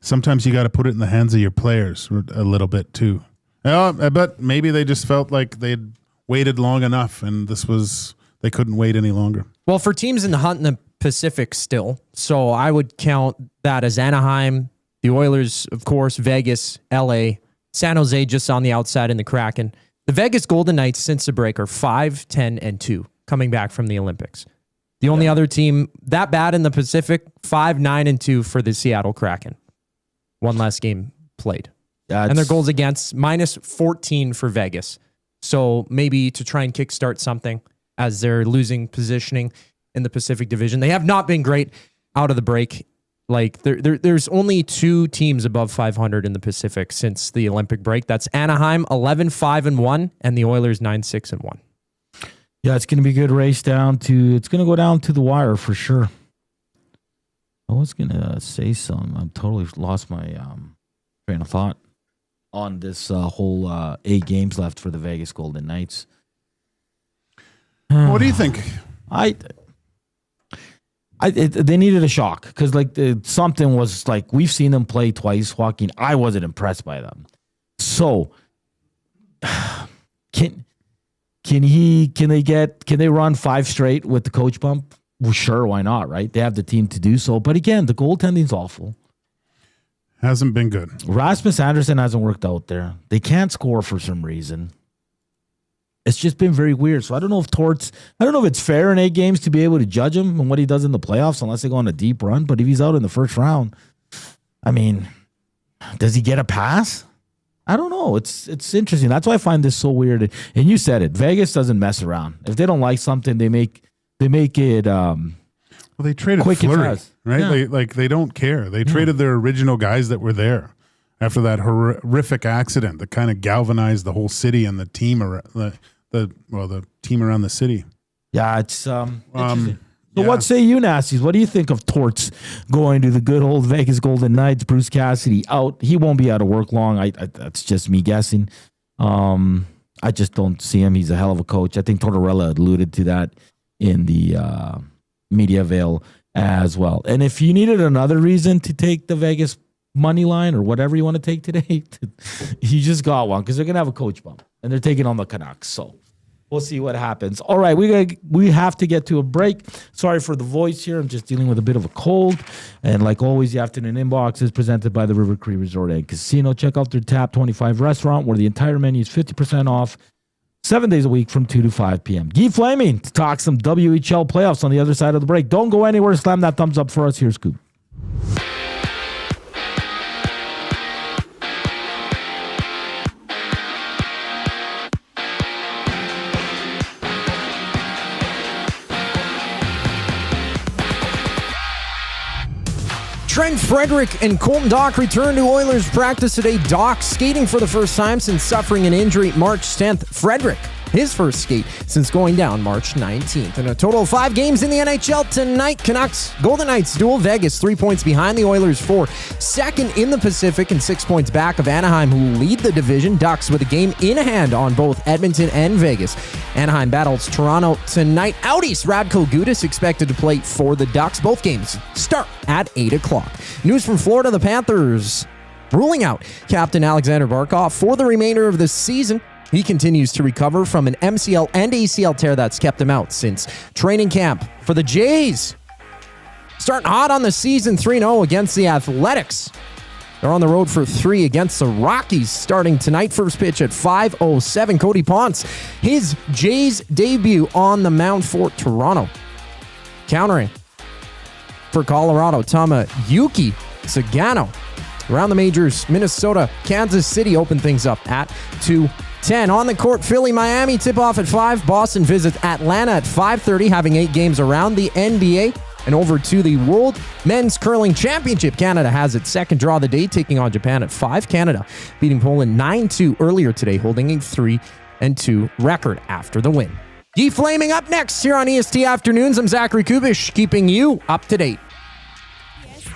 Sometimes you got to put it in the hands of your players a little bit too. But maybe they just felt like they'd waited long enough, and they couldn't wait any longer. Well, for teams in the hunt in the Pacific still, so I would count that as Anaheim, the Oilers, of course, Vegas, LA, San Jose just on the outside in the Kraken. The Vegas Golden Knights since the break are 5, 10, and 2 coming back from the Olympics. The only other team that bad in the Pacific, 5, 9, and 2 for the Seattle Kraken. One less game played. And their goals against -14 for Vegas. So maybe to try and kickstart something as they're losing positioning in the Pacific Division. They have not been great out of the break. Like there's only 2 teams above 500 in the Pacific since the Olympic break. That's Anaheim 11-5-1 and the Oilers 9-6-1. Yeah, it's going to be a good race it's going to go down to the wire for sure. I was going to say something. I totally lost my train of thought on this whole 8 games left for the Vegas Golden Knights. What do you think? They needed a shock because something was like, we've seen them play twice, Joaquin. I wasn't impressed by them. So can they run 5 straight with the coach bump? Well, sure, why not, right? They have the team to do so. But again, the goaltending's awful. Hasn't been good. Rasmus Andersson hasn't worked out there. They can't score for some reason. It's just been very weird. So I don't know if it's fair in 8 games to be able to judge him and what he does in the playoffs unless they go on a deep run. But if he's out in the first round, I mean, does he get a pass? I don't know. It's interesting. That's why I find this so weird. And you said it. Vegas doesn't mess around. If they don't like something, they make it well, they traded quick Fleury, and fast. right? Yeah. They don't care. They traded their original guys that were there after that horrific accident that kind of galvanized the whole city and the team the team around the city. Yeah, it's interesting. So what say you, Nasties? What do you think of Torts going to the good old Vegas Golden Knights? Bruce Cassidy out. He won't be out of work long. That's just me guessing. I just don't see him. He's a hell of a coach. I think Tortorella alluded to that in the media veil as well. And if you needed another reason to take the Vegas money line or whatever you want to take today, you just got one because they're going to have a coach bump and they're taking on the Canucks. So we'll see what happens. All right, we have to get to a break. Sorry for the voice here. I'm just dealing with a bit of a cold. And like always, the afternoon inbox is presented by the River Cree Resort and Casino. Check out their Tap 25 restaurant where the entire menu is 50% off 7 days a week from 2 to 5 p.m. Guy Flaming to talk some WHL playoffs on the other side of the break. Don't go anywhere. Slam that thumbs up for us. Here's Scoop. Trent Frederick and Colton Dock return to Oilers practice today. Dock skating for the first time since suffering an injury March 10th. Frederick his first skate since going down March 19th. And a total of 5 games in the NHL tonight. Canucks, Golden Knights duel. Vegas 3 points behind the Oilers for second in the Pacific and 6 points back of Anaheim, who lead the division. Ducks with a game in hand on both Edmonton and Vegas. Anaheim battles Toronto tonight. Out east, Radko Gudas expected to play for the Ducks. Both games start at 8 o'clock. News from Florida, the Panthers ruling out Captain Alexander Barkov for the remainder of the season. He continues to recover from an MCL and ACL tear that's kept him out since training camp. For the Jays, starting hot on the season, 3-0 against the Athletics. They're on the road for 3 against the Rockies starting tonight. First pitch at 5:07. Cody Ponce, his Jays debut on the mound for Toronto. Countering for Colorado, Tamayuki Sagano. Around the majors, Minnesota, Kansas City open things up at 2:10. On the court, Philly, Miami, tip-off at 5. Boston visits Atlanta at 5:30, having 8 games around the NBA. And over to the World Men's Curling Championship. Canada has its second draw of the day, taking on Japan at 5. Canada beating Poland 9-2 earlier today, holding a 3-2 record after the win. Deflaming up next here on EST Afternoons. I'm Zachary Kubish, keeping you up to date.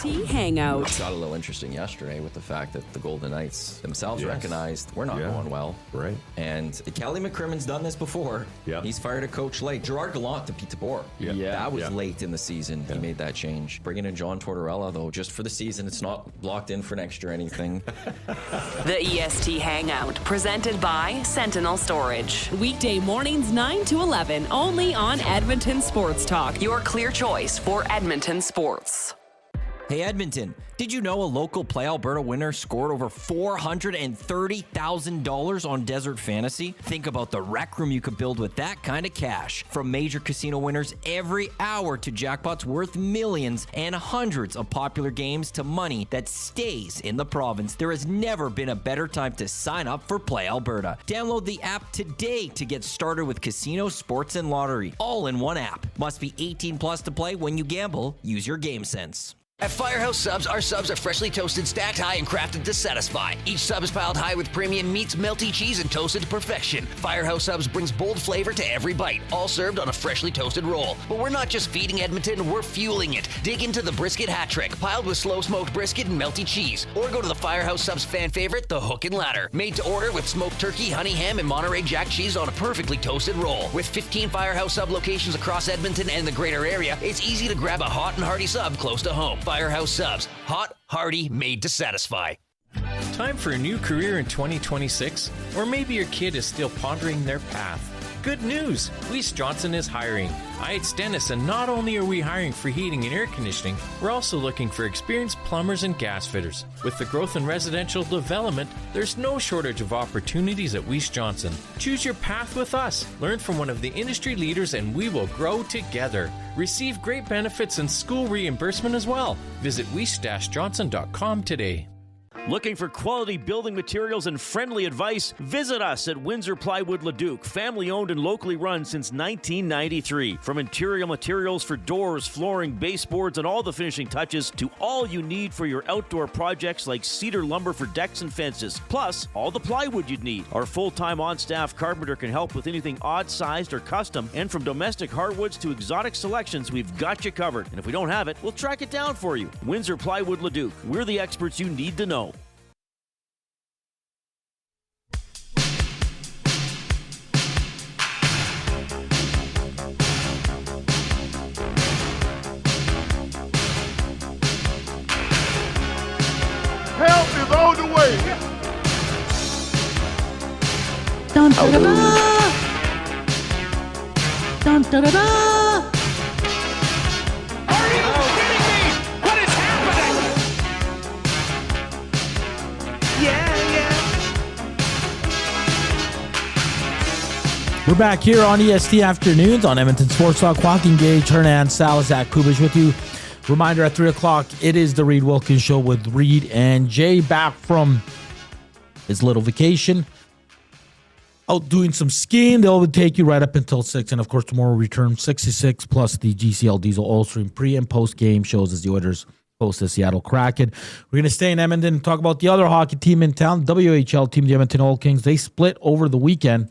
EST Hangout. It got a little interesting yesterday with the fact that the Golden Knights themselves recognized we're not going well. Right. And Kelly McCrimmon's done this before. Yeah. He's fired a coach late. Gerard Gallant to Pete DeBoer. Yeah. That was late in the season. He made that change. Bringing in John Tortorella, though, just for the season. It's not locked in for next year or anything. The EST Hangout, presented by Sentinel Storage. Weekday mornings 9 to 11, only on Edmonton Sports Talk. Your clear choice for Edmonton sports. Hey Edmonton, did you know a local Play Alberta winner scored over $430,000 on Desert Fantasy? Think about the rec room you could build with that kind of cash. From major casino winners every hour to jackpots worth millions and hundreds of popular games to money that stays in the province, there has never been a better time to sign up for Play Alberta. Download the app today to get started with casino, sports, and lottery, all in one app. Must be 18 plus to play. When you gamble, use your game sense. At Firehouse Subs, our subs are freshly toasted, stacked high, and crafted to satisfy. Each sub is piled high with premium meats, melty cheese, and toasted to perfection. Firehouse Subs brings bold flavor to every bite, all served on a freshly toasted roll. But we're not just feeding Edmonton, we're fueling it. Dig into the brisket hat trick, piled with slow-smoked brisket and melty cheese. Or go to the Firehouse Subs fan favorite, the Hook and Ladder. Made to order with smoked turkey, honey ham, and Monterey Jack cheese on a perfectly toasted roll. With 15 Firehouse Sub locations across Edmonton and the greater area, it's easy to grab a hot and hearty sub close to home. Firehouse Subs. Hot, hearty, made to satisfy. Time for a new career in 2026? Or maybe your kid is still pondering their path. Good news! Weiss Johnson is hiring. It's Dennis, and not only are we hiring for heating and air conditioning, we're also looking for experienced plumbers and gas fitters. With the growth in residential development, there's no shortage of opportunities at Weiss Johnson. Choose your path with us. Learn from one of the industry leaders, and we will grow together. Receive great benefits and school reimbursement as well. Visit weiss-johnson.com today. Looking for quality building materials and friendly advice? Visit us at Windsor Plywood Leduc, family owned and locally run since 1993. From interior materials for doors, flooring, baseboards, and all the finishing touches to all you need for your outdoor projects like cedar lumber for decks and fences, plus all the plywood you'd need. Our full-time on-staff carpenter can help with anything odd-sized or custom, and from domestic hardwoods to exotic selections, we've got you covered. And if we don't have it, we'll track it down for you. Windsor Plywood Leduc. We're the experts you need to know. Help is on the way. Dun da da da. Dun da da da. Are you kidding me? What is happening? We're back here on EST Afternoons on Edmonton Sports Talk. Joaquin, Gage, Hernan, Salas, Kubish with you. Reminder at 3 o'clock, it is the Reed Wilkins Show with Reed and Jay back from his little vacation. Out doing some skiing. They'll take you right up until 6. And, of course, tomorrow return 66 plus the GCL Diesel Oil Stream pre- and post-game shows as the Oilers host the Seattle Kraken. We're going to stay in Edmonton and talk about the other hockey team in town, WHL team, the Edmonton Oil Kings. They split over the weekend.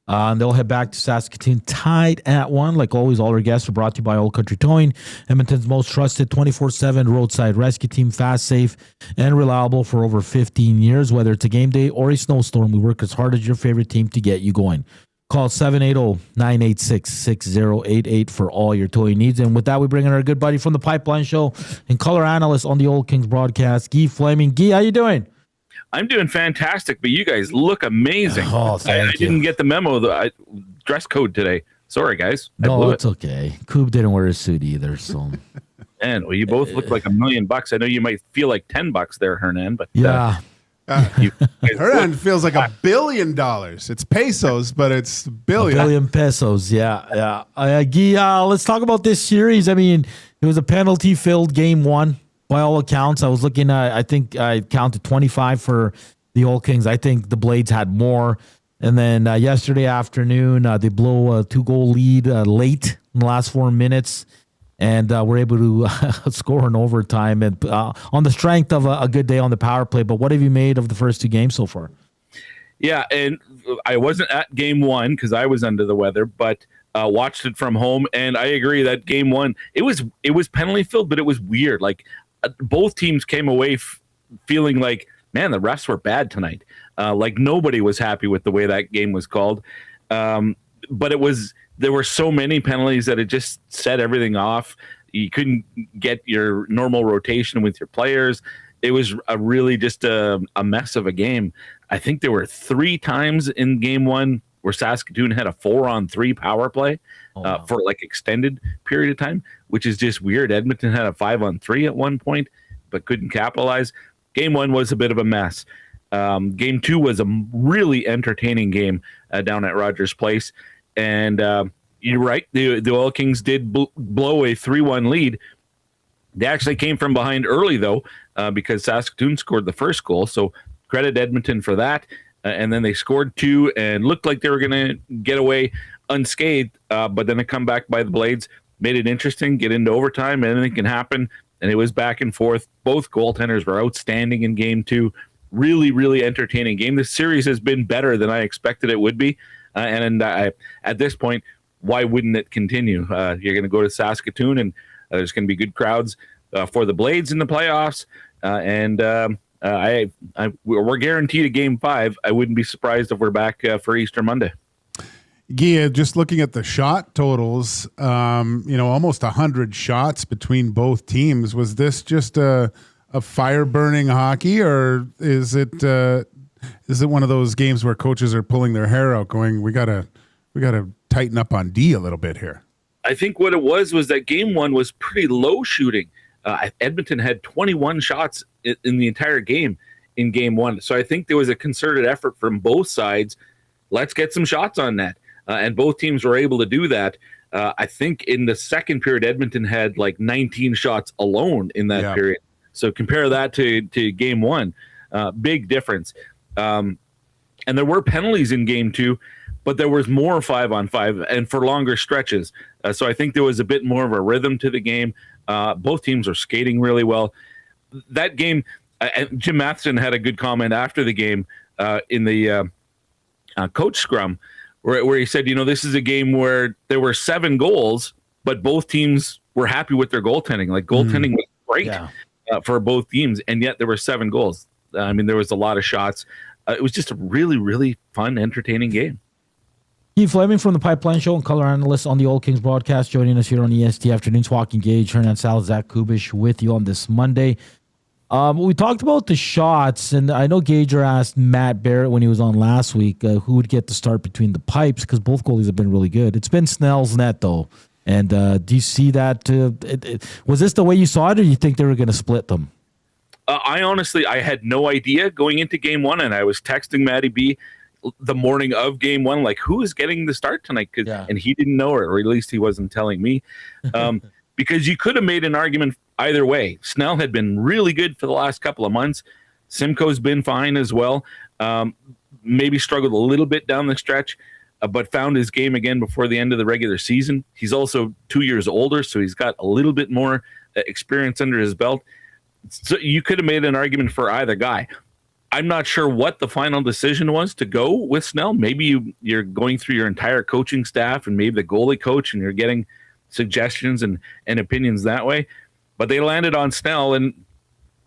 And they'll head back to Saskatoon tied at 1. Like always, all our guests are brought to you by Old Country Towing, Edmonton's most trusted 24/7 roadside rescue team, fast, safe, and reliable for over 15 years. Whether it's a game day or a snowstorm, we work as hard as your favorite team to get you going. Call 780-986-6088 for all your towing needs. And with that, we bring in our good buddy from the Pipeline Show and color analyst on the Old Kings broadcast, Guy Fleming. Guy, how you doing? I'm doing fantastic, but you guys look amazing. Oh, thank I didn't get the memo, the dress code today. Sorry, guys. No, it's okay. Coob didn't wear a suit either, so. And well, you both look like $1 million. I know you might feel like $10 there, Hernan, but yeah. Hernan feels like $1 billion. It's pesos, but it's billion. $1 billion pesos, yeah. Guy, let's talk about this series. I mean, it was a penalty-filled game 1. By all accounts, I was looking at, I think I counted 25 for the Old Kings. I think the Blades had more. And then yesterday afternoon, they blow a 2-goal lead late in the last 4 minutes. And were able to score in overtime. And on the strength of a good day on the power play. But what have you made of the first 2 games so far? Yeah, and I wasn't at game 1 because I was under the weather, but watched it from home. And I agree that game 1, it was penalty filled, but it was weird. Like, both teams came away feeling like, man, the refs were bad tonight. Like nobody was happy with the way that game was called. But there were so many penalties that it just set everything off. You couldn't get your normal rotation with your players. It was really just a mess of a game. I think there were 3 times in game 1 where Saskatoon had a 4-on-3 power play for like extended period of time, which is just weird. Edmonton had a 5-on-3 at one point, but couldn't capitalize. Game 1 was a bit of a mess. Game 2 was a really entertaining game down at Rogers Place. And you're right, the Oil Kings did blow a 3-1 lead. They actually came from behind early, though, because Saskatoon scored the first goal. So credit Edmonton for that. And then they scored 2 and looked like they were going to get away unscathed. But then a comeback by the Blades made it interesting, get into overtime, anything can happen. And it was back and forth. Both goaltenders were outstanding in game 2. Really, really entertaining game. This series has been better than I expected it would be. At this point, why wouldn't it continue? You're going to go to Saskatoon, and there's going to be good crowds for the Blades in the playoffs. We're guaranteed a game 5. I wouldn't be surprised if we're back for Easter Monday. Gia, just looking at the shot totals, almost 100 shots between both teams. Was this just a fire burning hockey, or is it one of those games where coaches are pulling their hair out, going, we gotta tighten up on D a little bit here? I think what it was that game 1 was pretty low shooting. Edmonton had 21 shots in the entire game in game 1. So I think there was a concerted effort from both sides. Let's get some shots on net. And both teams were able to do that. I think in the second period, Edmonton had like 19 shots alone in that period. So compare that to game 1. Big difference. And there were penalties in game 2, but there was more 5-on-5 and for longer stretches. So I think there was a bit more of a rhythm to the game. Both teams are skating really well. That game, Jim Matheson had a good comment after the game in the coach scrum where he said, this is a game where there were 7 goals, but both teams were happy with their goaltending. Like goaltending was great for both teams, and yet there were 7 goals. I mean, there was a lot of shots. It was just a really, really fun, entertaining game. Guy Fleming from the Pipeline Show and color analyst on the Old Kings broadcast, joining us here on EST Afternoons. Joaquin, Gage, Hernan, Salas, Zach Kubish with you on this Monday. We talked about the shots, and I know Gager asked Matt Barrett when he was on last week who would get the start between the pipes, because both goalies have been really good. It's been Snell's net, though. And do you see that? Was this the way you saw it, or do you think they were going to split them? I honestly had no idea going into game 1, and I was texting Matty B the morning of game 1, like, who is getting the start tonight? And he didn't know it, or at least he wasn't telling me. Because you could have made an argument either way. Snell had been really good for the last couple of months. Simcoe's been fine as well. Maybe struggled a little bit down the stretch, but found his game again before the end of the regular season. He's also 2 years older, so he's got a little bit more experience under his belt. So you could have made an argument for either guy. I'm not sure what the final decision was to go with Snell. Maybe you're going through your entire coaching staff and maybe the goalie coach, and you're getting suggestions and opinions that way. But they landed on Snell, and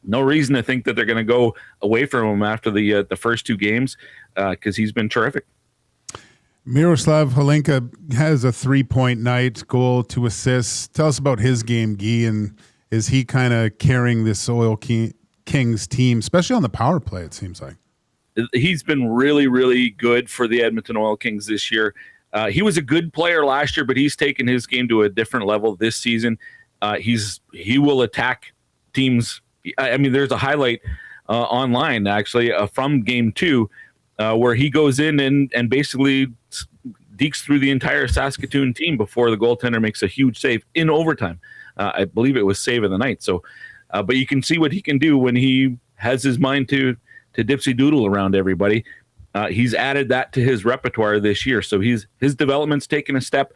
no reason to think that they're going to go away from him after the first 2 games because he's been terrific. Miroslav Holinka has a 3-point night, goal, 2 assists. Tell us about his game, Guy, and is he kind of carrying this Kings team, especially on the power play, it seems like? He's been really, really good for the Edmonton Oil Kings this year. He was a good player last year, but he's taken his game to a different level this season. He will attack teams. I mean, there's a highlight online, actually, from game 2 where he goes in and basically dekes through the entire Saskatoon team before the goaltender makes a huge save in overtime. I believe it was save of the night. So, but you can see what he can do when he has his mind to dipsy doodle around everybody. He's added that to his repertoire this year. So his development's taken a step.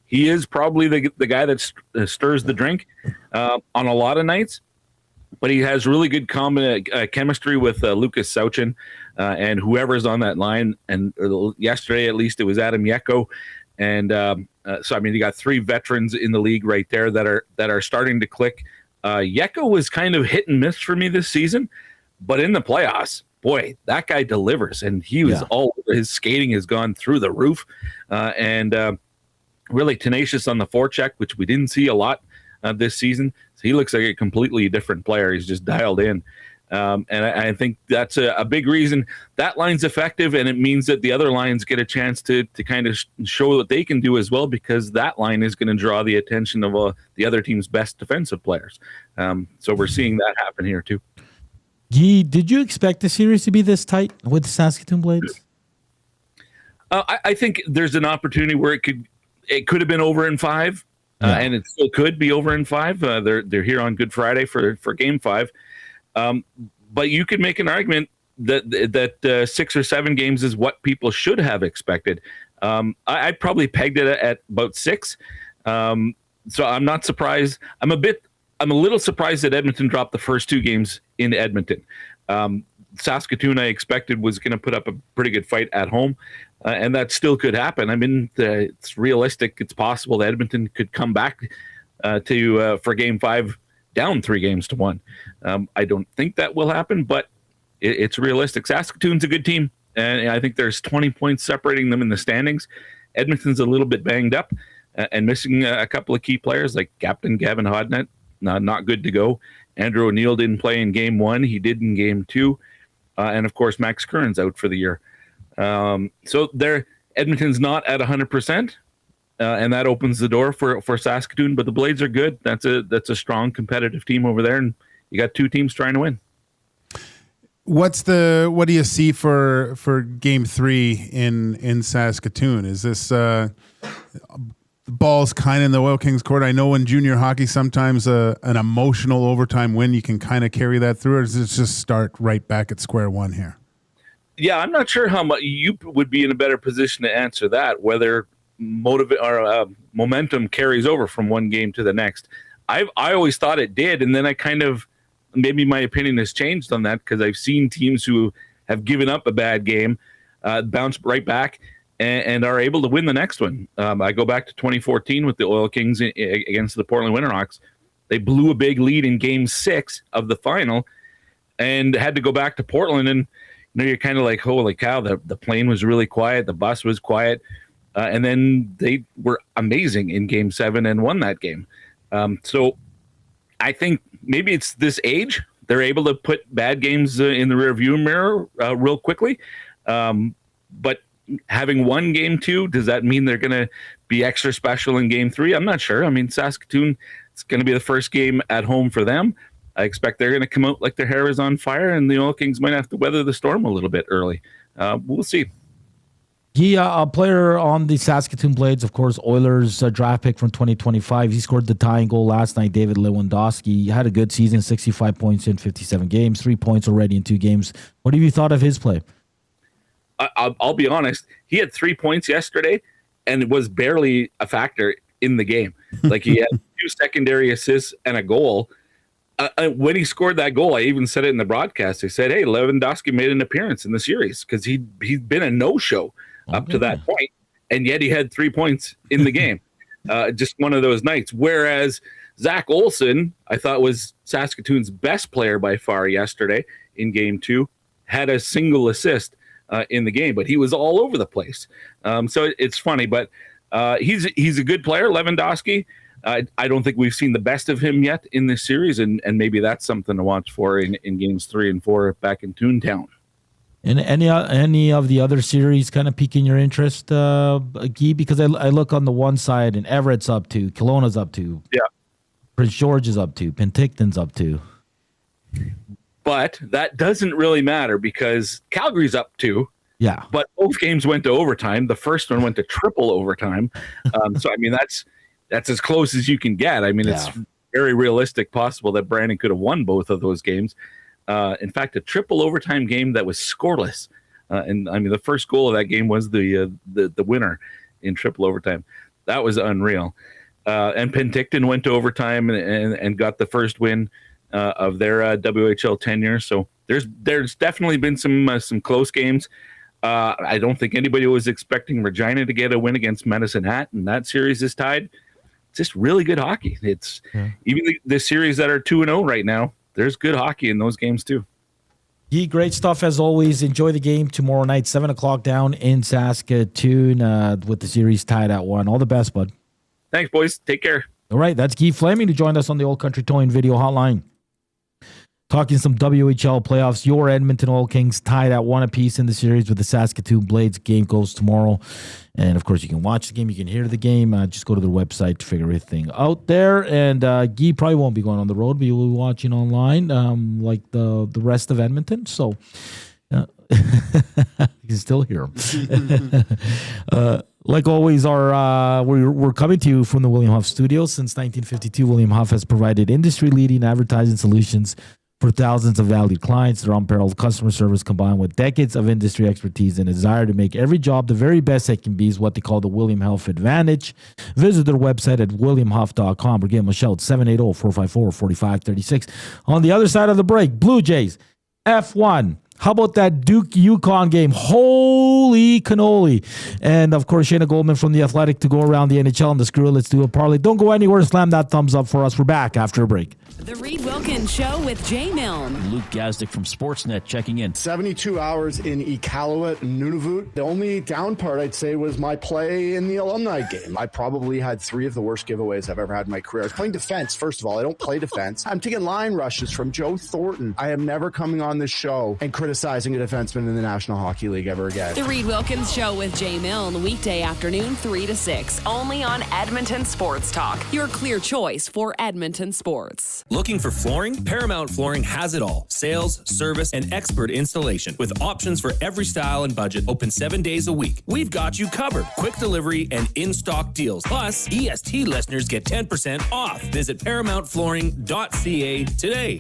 He is probably the guy that stirs the drink on a lot of nights, but he has really good chemistry with Lucas Sauchin and whoever's on that line. And yesterday, at least, it was Adam Yeko. And so, I mean, you got 3 veterans in the league right there that are starting to click. Yeko was kind of hit and miss for me this season, but in the playoffs, boy, that guy delivers. And he was his skating has gone through the roof, and really tenacious on the forecheck, which we didn't see a lot this season. So he looks like a completely different player. He's just dialed in. And I think that's a big reason that line's effective, and it means that the other lines get a chance to kind of show what they can do as well, because that line is going to draw the attention of the other team's best defensive players. So we're seeing that happen here too. Guy, did you expect the series to be this tight with the Saskatoon Blades? I think there's an opportunity where it could have been over in 5, and it still could be over in 5. They're here on Good Friday for Game 5. But you could make an argument that 6 or 7 games is what people should have expected. I probably pegged it at about 6. So I'm not surprised. I'm a little surprised that Edmonton dropped the first 2 games in Edmonton. Saskatoon, I expected, was going to put up a pretty good fight at home, and that still could happen. I mean, it's realistic. It's possible that Edmonton could come back for Game 5 down 3-1. I don't think that will happen, but it's realistic. Saskatoon's a good team, and I think there's 20 points separating them in the standings. Edmonton's a little bit banged up and missing a couple of key players like Captain Gavin Hodnett, not good to go. Andrew O'Neill didn't play in Game 1. He did in Game 2. And, of course, Max Curran's out for the year. So Edmonton's not at 100%. And that opens the door for Saskatoon, but the Blades are good. That's a strong competitive team over there, and you got 2 teams trying to win. What do you see for Game 3 in Saskatoon? Is this the ball's kind of in the Oil Kings court? I know in junior hockey sometimes an emotional overtime win you can kind of carry that through, or does it just start right back at square one here? Yeah, I'm not sure how much you would be in a better position to answer that, whether momentum carries over from one game to the next. I always thought it did, and then I kind of maybe my opinion has changed on that, because I've seen teams who have given up a bad game bounce right back and are able to win the next one. I go back to 2014 with the Oil Kings against the Portland Winterhawks. They blew a big lead in Game 6 of the final and had to go back to Portland, and you're kind of like, holy cow, the plane was really quiet, the bus was quiet. And then they were amazing in Game 7 and won that game. So I think maybe it's this age. They're able to put bad games in the rearview mirror real quickly. But having won Game 2, does that mean they're going to be extra special in Game 3? I'm not sure. I mean, Saskatoon, it's going to be the first game at home for them. I expect they're going to come out like their hair is on fire, and the Oil Kings might have to weather the storm a little bit early. We'll see. Yeah, a player on the Saskatoon Blades, of course, Oilers draft pick from 2025. He scored the tying goal last night, David Lewandowski. He had a good season, 65 points in 57 games, 3 points already in 2 games. What have you thought of his play? I'll be honest. He had 3 points yesterday, and it was barely a factor in the game. Like, he had 2 secondary assists and a goal. when he scored that goal, I even said it in the broadcast. I said, hey, Lewandowski made an appearance in the series because he'd been a no-show up to that point, and yet he had 3 points in the game. Just one of those nights. Whereas Zach Olsen, I thought was Saskatoon's best player by far yesterday in Game 2, had a single assist in the game, but he was all over the place. So it's funny, but he's a good player, Lewandowski. I don't think we've seen the best of him yet in this series, and maybe that's something to watch for in games 3 and 4 back in Toontown. And any of the other series kind of piquing your interest, Guy? Because I look on the one side, and Everett's up 2, Kelowna's up 2, Prince George is up 2, Penticton's up 2. But that doesn't really matter because Calgary's up 2. Yeah. But both games went to overtime. The first one went to triple overtime. So I mean that's as close as you can get. I mean, it's very realistic possible that Brandon could have won both of those games. In fact, a triple overtime game that was scoreless. And I mean, the first goal of that game was the winner in triple overtime. That was unreal. And Penticton went to overtime and got the first win of their WHL tenure. So there's definitely been some close games. I don't think anybody was expecting Regina to get a win against Medicine Hat, and that series is tied. Just really good hockey. It's even the series that are 2-0 right now. There's good hockey in those games too. Gee, great stuff as always. Enjoy the game tomorrow night, 7:00 down in Saskatoon, with the series tied at 1. All the best, bud. Thanks, boys. Take care. All right, that's Guy Flaming who joined us on the Old Country Towing video hotline. Talking some WHL playoffs. Your Edmonton Oil Kings tied at 1 apiece in the series with the Saskatoon Blades. Game goes tomorrow. And, of course, you can watch the game. You can hear the game. Just go to their website to figure everything out there. And Guy probably won't be going on the road, but you'll be watching online like the rest of Edmonton. So you can still hear him. Like always, we're coming to you from the William Huff Studios. Since 1952, William Huff has provided industry-leading advertising solutions for thousands of valued clients. Their unparalleled customer service combined with decades of industry expertise and a desire to make every job the very best it can be is what they call the William Huff Advantage. Visit their website at williamhuff.com or give them a shout, 780-454-4536. On the other side of the break, Blue Jays, F1. How about that Duke Yukon game? Holy cannoli. And, of course, Shayna Goldman from The Athletic to go around the NHL and the Screw. Let's do a parlay. Don't go anywhere. Slam that thumbs up for us. We're back after a break. The Reed Wilkins Show with Jay Milne. Luke Gazdick from Sportsnet checking in. 72 hours in Iqaluit, Nunavut. The only down part, I'd say, was my play in the alumni game. I probably had 3 of the worst giveaways I've ever had in my career. I was playing defense, first of all. I don't play defense. I'm taking line rushes from Joe Thornton. I am never coming on this show and criticizing a defenseman in the National Hockey League ever again. The Reed Wilkins Show with Jay Milne, weekday afternoon, 3 to 6, only on Edmonton Sports Talk. Your clear choice for Edmonton sports. Looking for flooring? Paramount Flooring has it all. Sales, service, and expert installation with options for every style and budget. Open 7 days a week. We've got you covered. Quick delivery and in-stock deals. Plus, EST listeners get 10% off. Visit ParamountFlooring.ca today.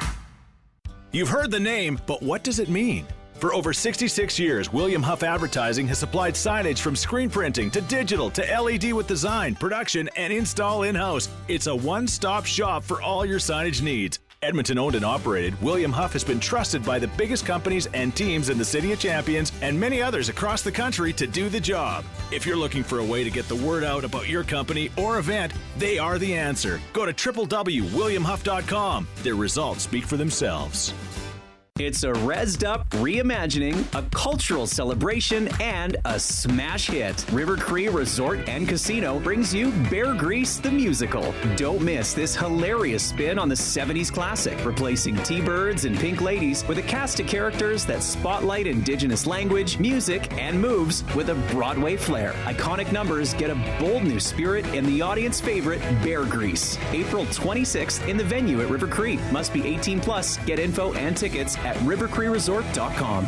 You've heard the name, but what does it mean? For over 66 years, William Huff Advertising has supplied signage from screen printing to digital to LED with design, production, and install in-house. It's a one-stop shop for all your signage needs. Edmonton owned and operated, William Huff has been trusted by the biggest companies and teams in the City of Champions and many others across the country to do the job. If you're looking for a way to get the word out about your company or event, they are the answer. Go to www.williamhuff.com. Their results speak for themselves. It's a rezzed up reimagining, a cultural celebration, and a smash hit. River Cree Resort and Casino brings you Bear Grease the Musical. Don't miss this hilarious spin on the 70s classic, replacing T-Birds and Pink Ladies with a cast of characters that spotlight Indigenous language, music, and moves with a Broadway flair. Iconic numbers get a bold new spirit in the audience favorite, Bear Grease. April 26th in the venue at River Cree. Must be 18 plus. Get info and tickets at rivercreeresort.com.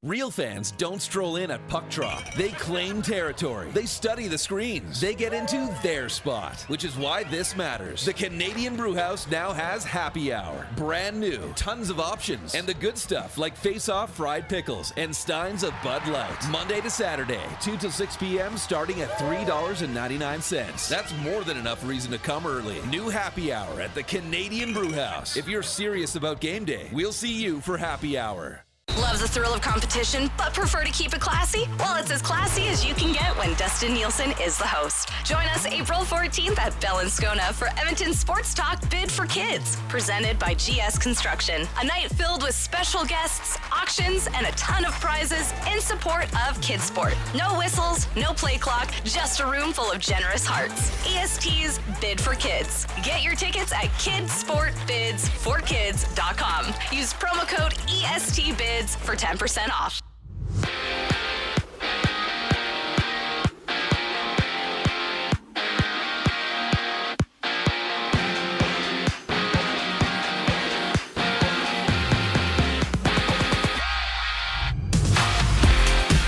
Real fans don't stroll in at puck drop. They claim territory. They study the screens. They get into their spot, which is why this matters. The Canadian Brewhouse now has happy hour. Brand new, tons of options, and the good stuff like face-off fried pickles and steins of Bud Light. Monday to Saturday, 2 till 6 p.m. starting at $3.99. That's more than enough reason to come early. New happy hour at the Canadian Brewhouse. If you're serious about game day, we'll see you for happy hour. Love the thrill of competition, but prefer to keep it classy? Well, it's as classy as you can get when Dustin Nielsen is the host. Join us April 14th at Bell and Scona for Edmonton Sports Talk Bid for Kids, presented by GS Construction. A night filled with special guests, auctions, and a ton of prizes in support of kids sport. No whistles, no play clock, just a room full of generous hearts. EST's Bid for Kids. Get your tickets at kidsportbidsforkids.com. Use promo code ESTBIDS for 10% off.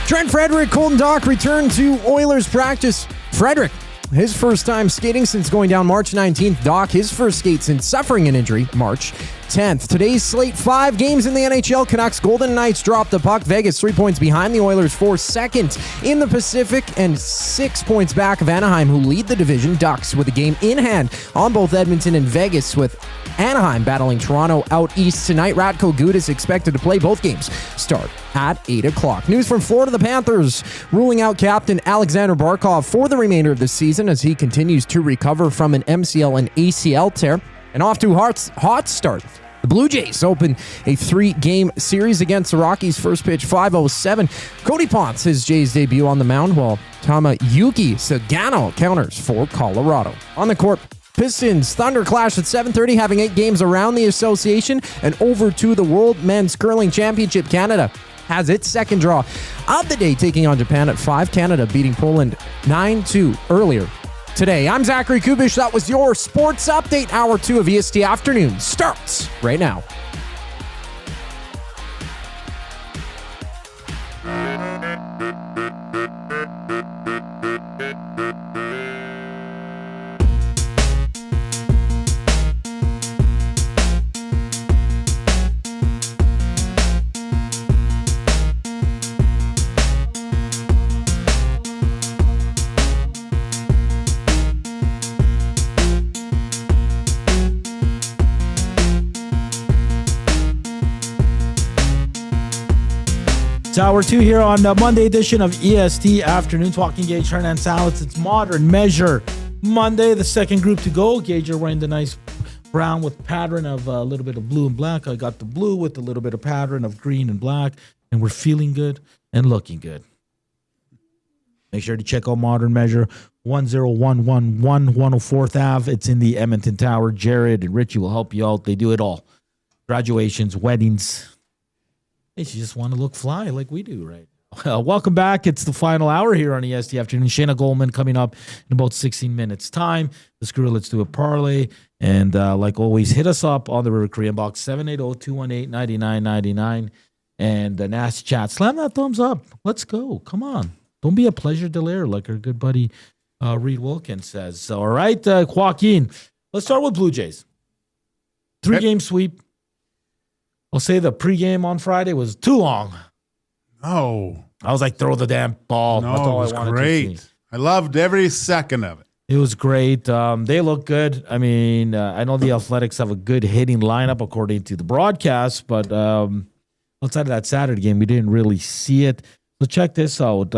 Trent Frederick, Colton Dock return to Oilers practice. Frederick, his first time skating since going down March 19th. Dock, his first skate since suffering an injury March 10th. Today's slate, 5 games in the NHL. Canucks Golden Knights drop the puck. Vegas 3 points behind the Oilers for second in the Pacific and 6 points back of Anaheim, who lead the division. Ducks with a game in hand on both Edmonton and Vegas, with Anaheim battling Toronto out east tonight. Radko Gudas expected to play. Both games start at 8 o'clock. News from Florida. The Panthers ruling out captain Alexander Barkov for the remainder of the season as he continues to recover from an MCL and ACL tear. And off to a hot start. The Blue Jays open a 3-game series against the Rockies. First pitch, 5:07. Cody Ponce, his Jays debut on the mound, while Tamayuki Sagano counters for Colorado. On the court, Pistons Thunder clash at 7:30, having 8 games around the association, and over to the World Men's Curling Championship. Canada has its second draw of the day, taking on Japan at 5. Canada beating Poland 9-2 earlier today. I'm Zachary Kubish. That was your sports update. Hour 2 of EST Afternoon starts right now. It's hour 2 here on the Monday edition of EST Afternoons. Joaquin, Gage, Hernan, Salas. It's Modern Measure Monday, the second group to go. Gage, you're wearing the nice brown with pattern of a little bit of blue and black. I got the blue with a little bit of pattern of green and black, and we're feeling good and looking good. Make sure to check out Modern Measure, 10111 104th Ave. It's in the Edmonton Tower. Jared and Richie will help you out. They do it all. Graduations, weddings. Hey, you just want to look fly like we do, right? Welcome back. It's the final hour here on EST Afternoon. Shayna Goldman coming up in about 16 minutes' time. The screw, let's do a parlay. And like always, hit us up on the River Korean box, 780-218-9999. And the nasty chat. Slam that thumbs up. Let's go. Come on. Don't be a pleasure delayer like our good buddy Reed Wilkins says. So, all right, Joaquin, let's start with Blue Jays. 3-game sweep. I'll say the pregame on Friday was too long. Oh. I was like, throw the damn ball. No, That's all it was I wanted great. to see. I loved every second of it. It was great. They look good. I mean, I know the Athletics have a good hitting lineup according to the broadcast, but outside of that Saturday game, we didn't really see it. So check this out.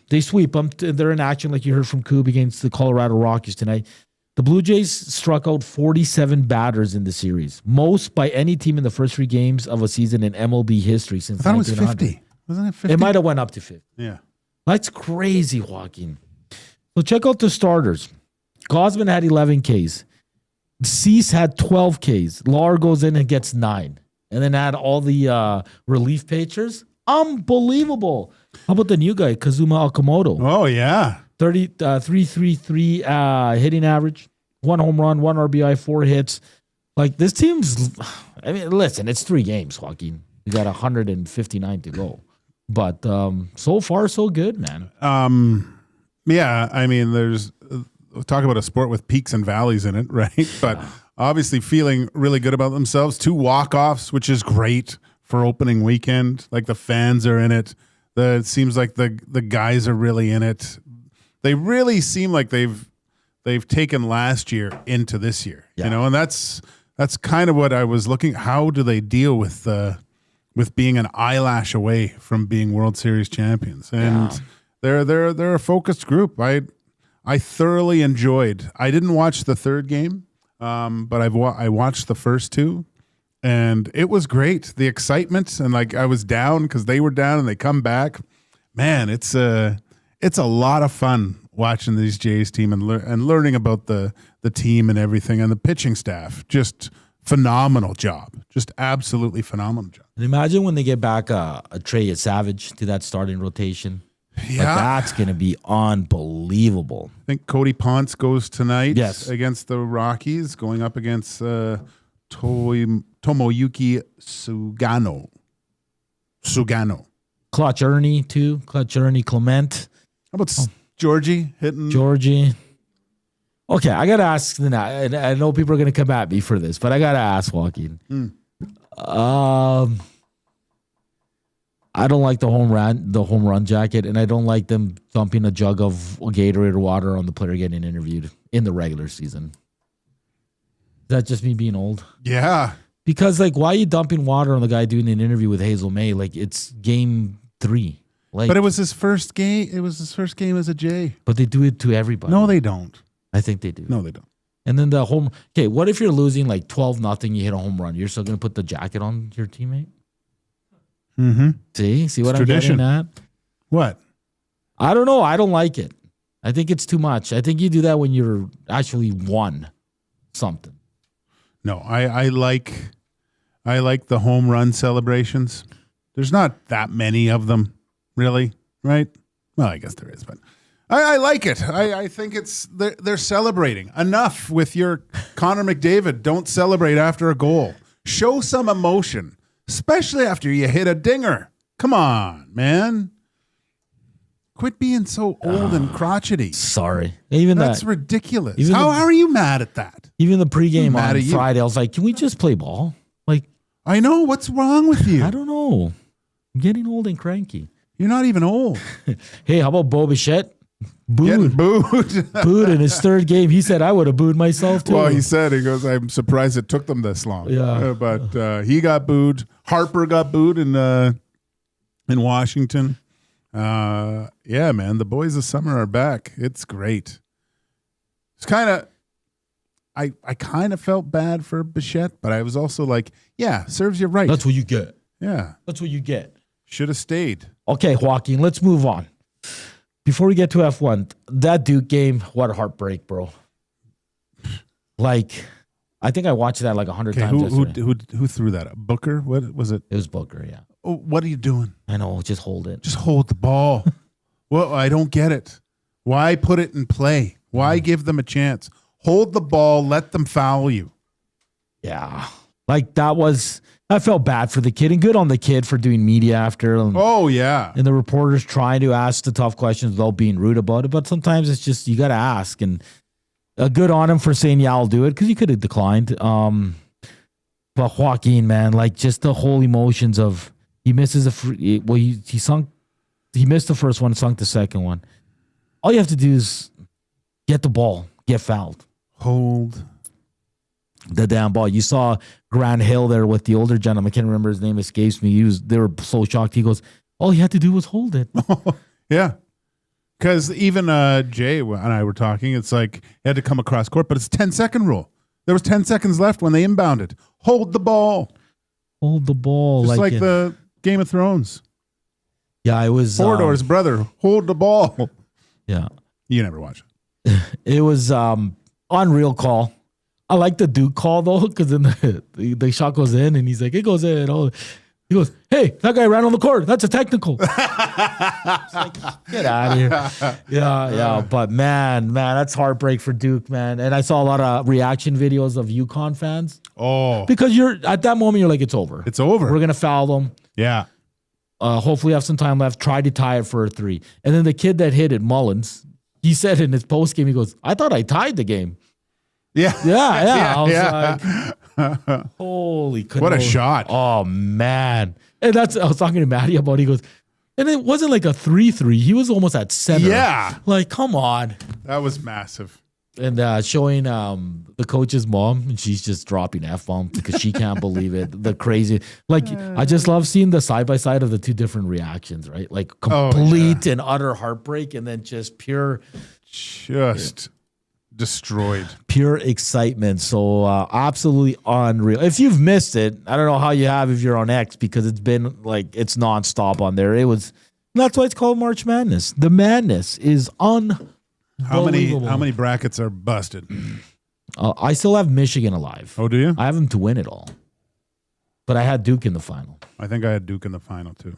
They sweep them. They're in action, like you heard from Coob, against the Colorado Rockies tonight. The Blue Jays struck out 47 batters in the series, most by any team in the first 3 games of a season in MLB history since 1900. I thought it was 50. Wasn't it 50? It might have went up to 50. Yeah. That's crazy, Joaquin. So check out the starters. Gosman had 11 Ks. Cease had 12 Ks. Lar goes in and gets 9. And then add all the relief pitchers. Unbelievable. How about the new guy, Kazuma Okamoto? Oh, yeah. 333 hitting average, 1 home run, 1 RBI, 4 hits. Like, this team's, I mean, listen, it's 3 games, Joaquin. You got 159 to go. But so far, so good, man. Yeah, I mean, there's talk about a sport with peaks and valleys in it, right? But obviously feeling really good about themselves. 2 walk-offs, which is great for opening weekend. Like the fans are in it. It seems like the guys are really in it. They really seem like they've taken last year into this year, you know, and that's kind of what I was looking. How do they deal with being an eyelash away from being World Series champions? And they're a focused group. I thoroughly enjoyed. I didn't watch the third game, but I watched the first 2, and it was great. The excitement, and like I was down because they were down, and they come back. Man, it's a lot of fun watching these Jays team and learning about the team and everything, and the pitching staff. Just phenomenal job. Just absolutely phenomenal job. And imagine when they get back a Trey Savage to that starting rotation. Yeah. Like, that's going to be unbelievable. I think Cody Ponce goes tonight against the Rockies, going up against Tomoyuki Sugano. Clutch Ernie, too. Clutch Ernie Clement. How about Georgie hitting? Georgie. Okay, I got to ask, and I know people are going to come at me for this, but I got to ask, Joaquin. I don't like the home run jacket, and I don't like them dumping a jug of Gatorade or water on the player getting interviewed in the regular season. Is that just me being old? Yeah. Because, like, why are you dumping water on the guy doing an interview with Hazel May? Like, it's game 3. Like, but it was his first game. It was his first game as a J. But they do it to everybody. No, they don't. I think they do. No, they don't. And then the home. Okay, what if you're losing like 12-0? You hit a home run. You're still going to put the jacket on your teammate? Mm-hmm. See what I'm getting at? What? I don't know. I don't like it. I think it's too much. I think you do that when you're actually won something. No, I like the home run celebrations. There's not that many of them, really, right? Well, I guess there is, but I like it. I think they're celebrating. Enough with your Connor McDavid. Don't celebrate after a goal. Show some emotion. Especially after you hit a dinger. Come on, man. Quit being so old and crotchety. Sorry. That's ridiculous. How are you mad at that? Even the pregame on Friday, I was like, can we just play ball? Like, I know. What's wrong with you? I don't know. I'm getting old and cranky. You're not even old. Hey, how about Bo Bichette? Getting booed. Booed in his third game. He said, I would have booed myself too. Well, he goes, I'm surprised it took them this long. Yeah. But he got booed. Harper got booed in Washington. Yeah, man, the boys of summer are back. It's great. It's kind of, I kind of felt bad for Bichette, but I was also like, yeah, serves you right. That's what you get. Yeah. That's what you get. Should have stayed. Okay, Joaquin, let's move on. Before we get to F1, that Duke game, what a heartbreak, bro. Like, I think I watched that like 100 times yesterday. Who threw that up? Booker? What was it? It was Booker, yeah. Oh, what are you doing? I know, just hold it. Just hold the ball. Well, I don't get it. Why put it in play? Why give them a chance? Hold the ball, let them foul you. Yeah. Like I felt bad for the kid, and good on the kid for doing media after. Oh, yeah. And the reporters trying to ask the tough questions without being rude about it. But sometimes it's just, you got to ask. And good on him for saying, yeah, I'll do it, because he could have declined. But Joaquin, man, like just the whole emotions of, he misses he missed the first one, sunk the second one. All you have to do is get the ball, get fouled. Hold the damn ball. You saw Grant Hill there with the older gentleman. I can't remember his name, escapes me. They were so shocked. He goes, all he had to do was hold it. Yeah. Because even Jay and I were talking, it's like he had to come across court, but it's 10-second rule. There was 10 seconds left when they inbounded. Hold the ball. Hold the ball. Just like the Game of Thrones. Yeah, it was Fordor's brother. Hold the ball. Yeah. You never watched it. It was unreal call. I like the Duke call, though, because then the shot goes in, and he's like, it goes in. Oh, he goes, hey, that guy ran on the court. That's a technical. Like, get out of here. Yeah. But, man, that's heartbreak for Duke, man. And I saw a lot of reaction videos of Yukon fans. Oh. Because at that moment, you're like, it's over. It's over. We're going to foul them. Yeah. hopefully have some time left. Try to tie it for a 3. And then the kid that hit it, Mullins, he said in his post game, he goes, I thought I tied the game. Yeah. Yeah. I was like, holy. What a shot. Oh, man. And I was talking to Matty about it. He goes, and it wasn't like a 3-3. He was almost at center. Yeah. Like, come on. That was massive. And showing the coach's mom, and she's just dropping F-bombs because she can't believe it. The crazy. Like, I just love seeing the side-by-side of the two different reactions, right? Like, complete and utter heartbreak, and then just pure... Just destroyed. Pure excitement. So, absolutely unreal. If you've missed it, I don't know how you have if you're on X, because it's been, like, it's nonstop on there. It was... That's why it's called March Madness. The madness is How many brackets are busted? I still have Michigan alive. Oh, do you? I have them to win it all. But I had Duke in the final. I think I had Duke in the final too.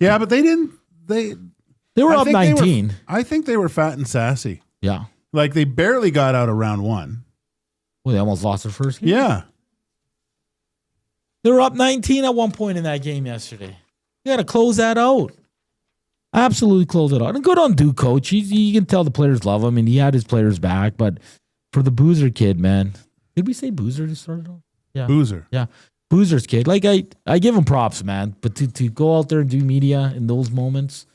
Yeah, but they didn't. They were up 19. I think they were fat and sassy. Yeah. Like they barely got out of round 1. Well, they almost lost their first game. Yeah. They were up 19 at one point in that game yesterday. You got to close that out. Absolutely close it out. And good on Duke, coach. You can tell the players love him, and he had his players back. But for the Boozer kid, man. Did we say Boozer to start it off? Yeah. Boozer. Yeah. Boozer's kid. Like, I give him props, man. But to go out there and do media in those moments.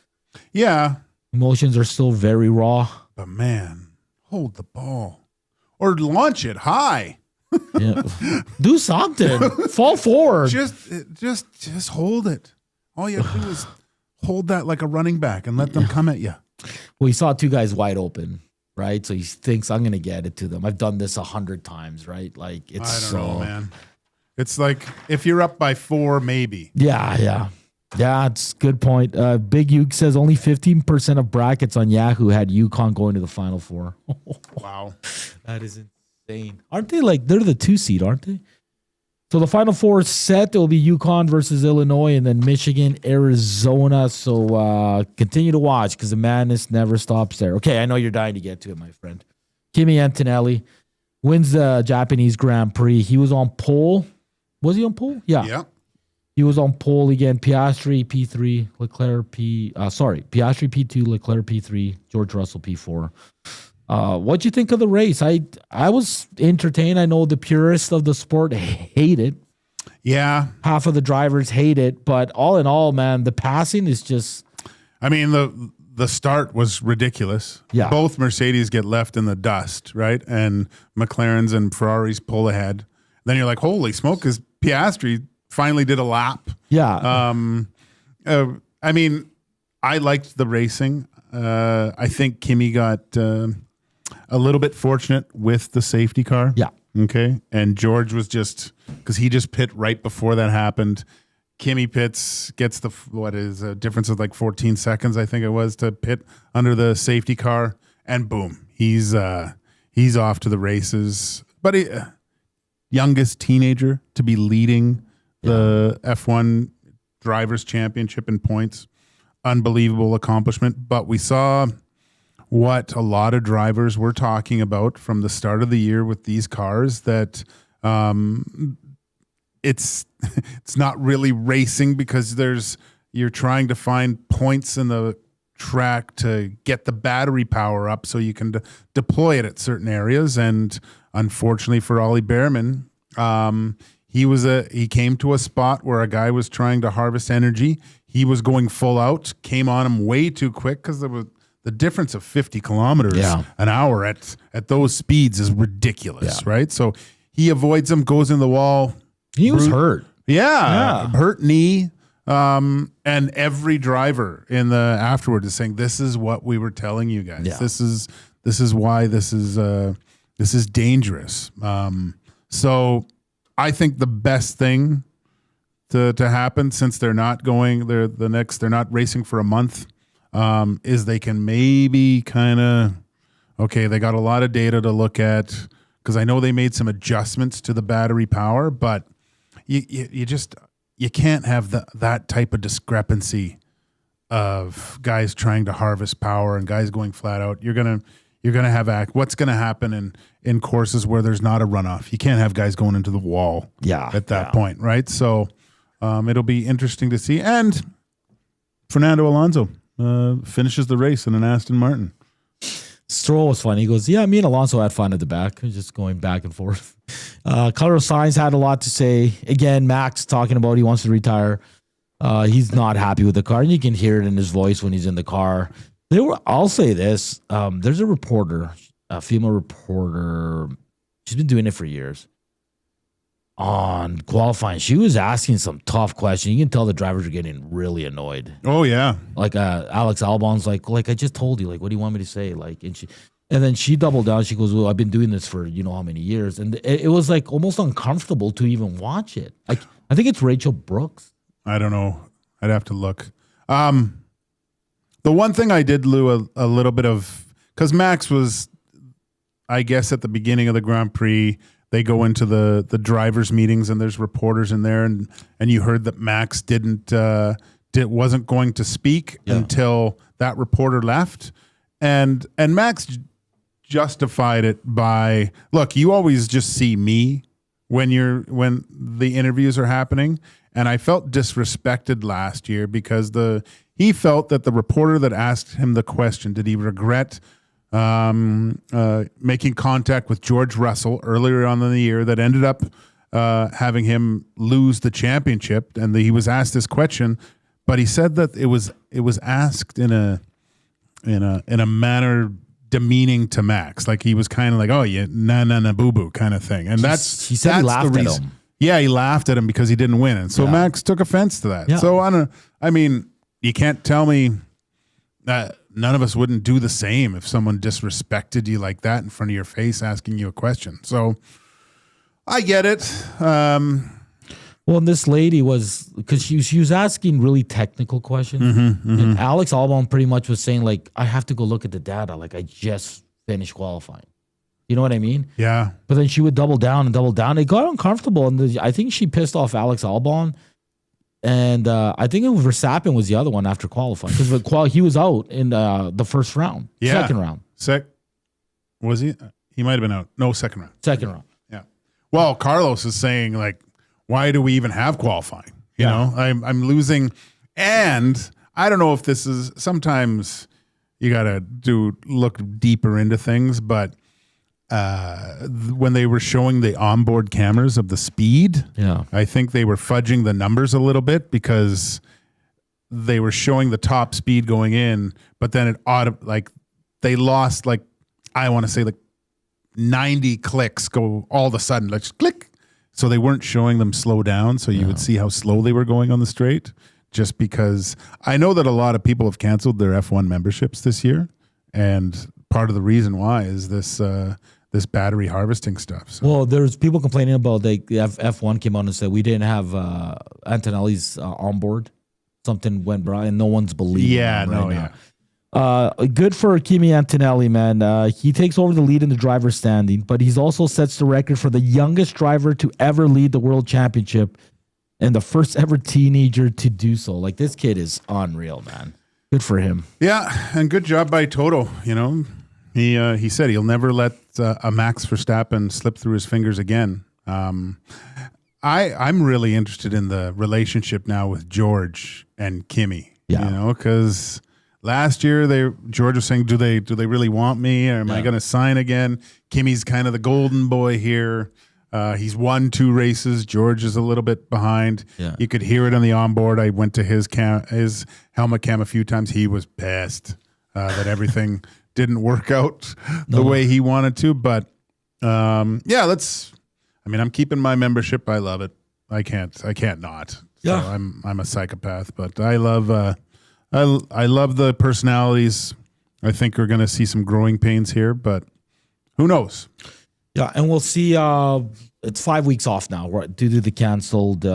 Yeah. Emotions are still very raw. But, man, hold the ball. Or launch it high. Yeah. Do something. Fall forward. Just hold it. All you have to do is hold that like a running back and let them come at you. Well, he saw two guys wide open, right? So he thinks, I'm going to get it to them. I've done this 100 times, right? Like, it's I don't know, man. It's like if you're up by 4, maybe. Yeah, it's a good point. Big Uke says only 15% of brackets on Yahoo had Yukon going to the Final Four. Wow. That is insane. Aren't they like, they're the 2 seed, aren't they? So the Final Four is set. It will be Yukon versus Illinois and then Michigan, Arizona. So continue to watch because the madness never stops there. Okay, I know you're dying to get to it, my friend. Kimi Antonelli wins the Japanese Grand Prix. He was on pole. Was he on pole? Yeah. He was on pole again. Piastri P3, Leclerc Piastri P2, Leclerc P3, George Russell P4. What'd you think of the race? I was entertained. I know the purists of the sport hate it. Yeah. Half of the drivers hate it, but all in all, man, the passing is just... I mean, the start was ridiculous. Yeah. Both Mercedes get left in the dust, right? And McLaren's and Ferraris pull ahead. Then you're like, holy smoke, because Piastri finally did a lap. Yeah. I mean, I liked the racing. I think Kimi got a little bit fortunate with the safety car. Yeah. Okay. And George was because he just pit right before that happened. Kimi pits, gets a difference of like 14 seconds, I think it was, to pit under the safety car, and boom, he's off to the races. But youngest teenager to be leading the F1 Drivers' Championship in points. Unbelievable accomplishment. But we saw what a lot of drivers were talking about from the start of the year with these cars, that it's not really racing because you're trying to find points in the track to get the battery power up so you can deploy it at certain areas. And unfortunately for Ollie Behrman, he came to a spot where a guy was trying to harvest energy. He was going full out, came on him way too quick because there was the difference of 50 kilometers an hour at those speeds is ridiculous, right? So he avoids him, goes in the wall. He was hurt. Yeah, hurt knee. And every driver in the afterward is saying, "This is what we were telling you guys. Yeah. This is why this is dangerous." So I think the best thing to happen, since they're not racing for a month, is they can maybe they got a lot of data to look at, because I know they made some adjustments to the battery power, but you can't have that type of discrepancy of guys trying to harvest power and guys going flat out. You're gonna have what's gonna happen in courses where there's not a runoff. You can't have guys going into the wall at that point, right? So it'll be interesting to see. And Fernando Alonso finishes the race in an Aston Martin. Stroll was funny. He goes, yeah, me and Alonso had fun at the back, just going back and forth. Carlos Sainz had a lot to say. Again, Max talking about he wants to retire. He's not happy with the car, and you can hear it in his voice when he's in the car. I'll say this. There's a reporter, a female reporter. She's been doing it for years. On qualifying, she was asking some tough questions. You can tell the drivers are getting really annoyed. Oh yeah, like Alex Albon's like I just told you, like, what do you want me to say? Like, and then she doubled down. She goes, well, I've been doing this for you know how many years, and it was like almost uncomfortable to even watch it. Like, I think it's Rachel Brooks. I don't know. I'd have to look. The one thing I did, Lou, a little bit of, because Max was, I guess, at the beginning of the Grand Prix. They go into the drivers' meetings and there's reporters in there, and you heard that Max wasn't going to speak until that reporter left, and Max justified it by, look, you always just see me when the interviews are happening, and I felt disrespected last year because he felt that the reporter that asked him the question, did he regret making contact with George Russell earlier on in the year that ended up having him lose the championship, and he was asked this question, but he said that it was asked in a manner demeaning to Max, like he was kind of like, oh yeah, na boo boo kind of thing, and he said he laughed at him. Yeah, he laughed at him because he didn't win, and so Max took offense to that. Yeah. So I mean, you can't tell me that none of us wouldn't do the same if someone disrespected you like that in front of your face asking you a question. So I get it. Well, and this lady was, because she was asking really technical questions. And Alex Albon pretty much was saying, like, I have to go look at the data. Like, I just finished qualifying. You know what I mean? Yeah. But then she would double down and double down. It got uncomfortable. And I think she pissed off Alex Albon. And I think Verstappen was the other one after qualifying, because he was out in the first round, second round. Was he? He might have been out. No, second round. Second round. Yeah. Well, Carlos is saying, like, why do we even have qualifying? You know, I'm losing. And I don't know if this is, sometimes you got to look deeper into things, but when they were showing the onboard cameras of the speed, I think they were fudging the numbers a little bit, because they were showing the top speed going in, but then they lost, like, I want to say, like 90 clicks go all of a sudden, like, just click. So they weren't showing them slow down, so you would see how slow they were going on the straight, just because I know that a lot of people have canceled their F1 memberships this year, and part of the reason why is this battery harvesting stuff. So. Well, there's people complaining about, like, F1 came out and said we didn't have Antonelli's on board. Something went wrong, and no one's believing. Yeah, now. Good for Kimi Antonelli, man. He takes over the lead in the driver's standing, but he's also sets the record for the youngest driver to ever lead the world championship and the first ever teenager to do so. Like, this kid is unreal, man. Good for him. Yeah, and good job by Toto. You know, he said he'll never let a Max Verstappen slip through his fingers again. I'm really interested in the relationship now with George and Kimi. Yeah. You know, because last year George was saying, do they really want me, or am I going to sign again? Kimi's kind of the golden boy here. He's won 2 races. George is a little bit behind. Yeah. You could hear it on the onboard. I went to his helmet cam a few times. He was pissed that everything didn't work out the way he wanted to. But I'm keeping my membership. I love it. I can't not. Yeah. So I'm a psychopath, but I love I love the personalities. I think we're going to see some growing pains here, but who knows? Yeah, and we'll see. It's 5 weeks off now due to the canceled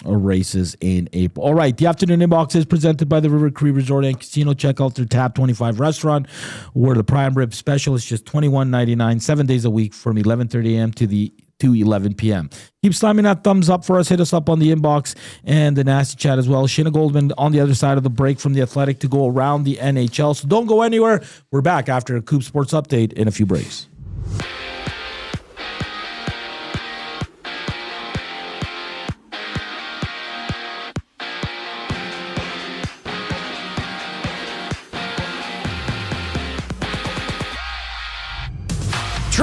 races in April. All right, the afternoon inbox is presented by the River Cree Resort and Casino. Check out their Tab 25 restaurant, where the prime rib special is just $21.99, 7 days a week from 11:30 a.m. to 11 p.m. Keep slamming that thumbs up for us. Hit us up on the inbox and the nasty chat as well. Shayna Goldman on the other side of the break from The Athletic to go around the NHL. So don't go anywhere. We're back after a Coop Sports Update in a few breaks.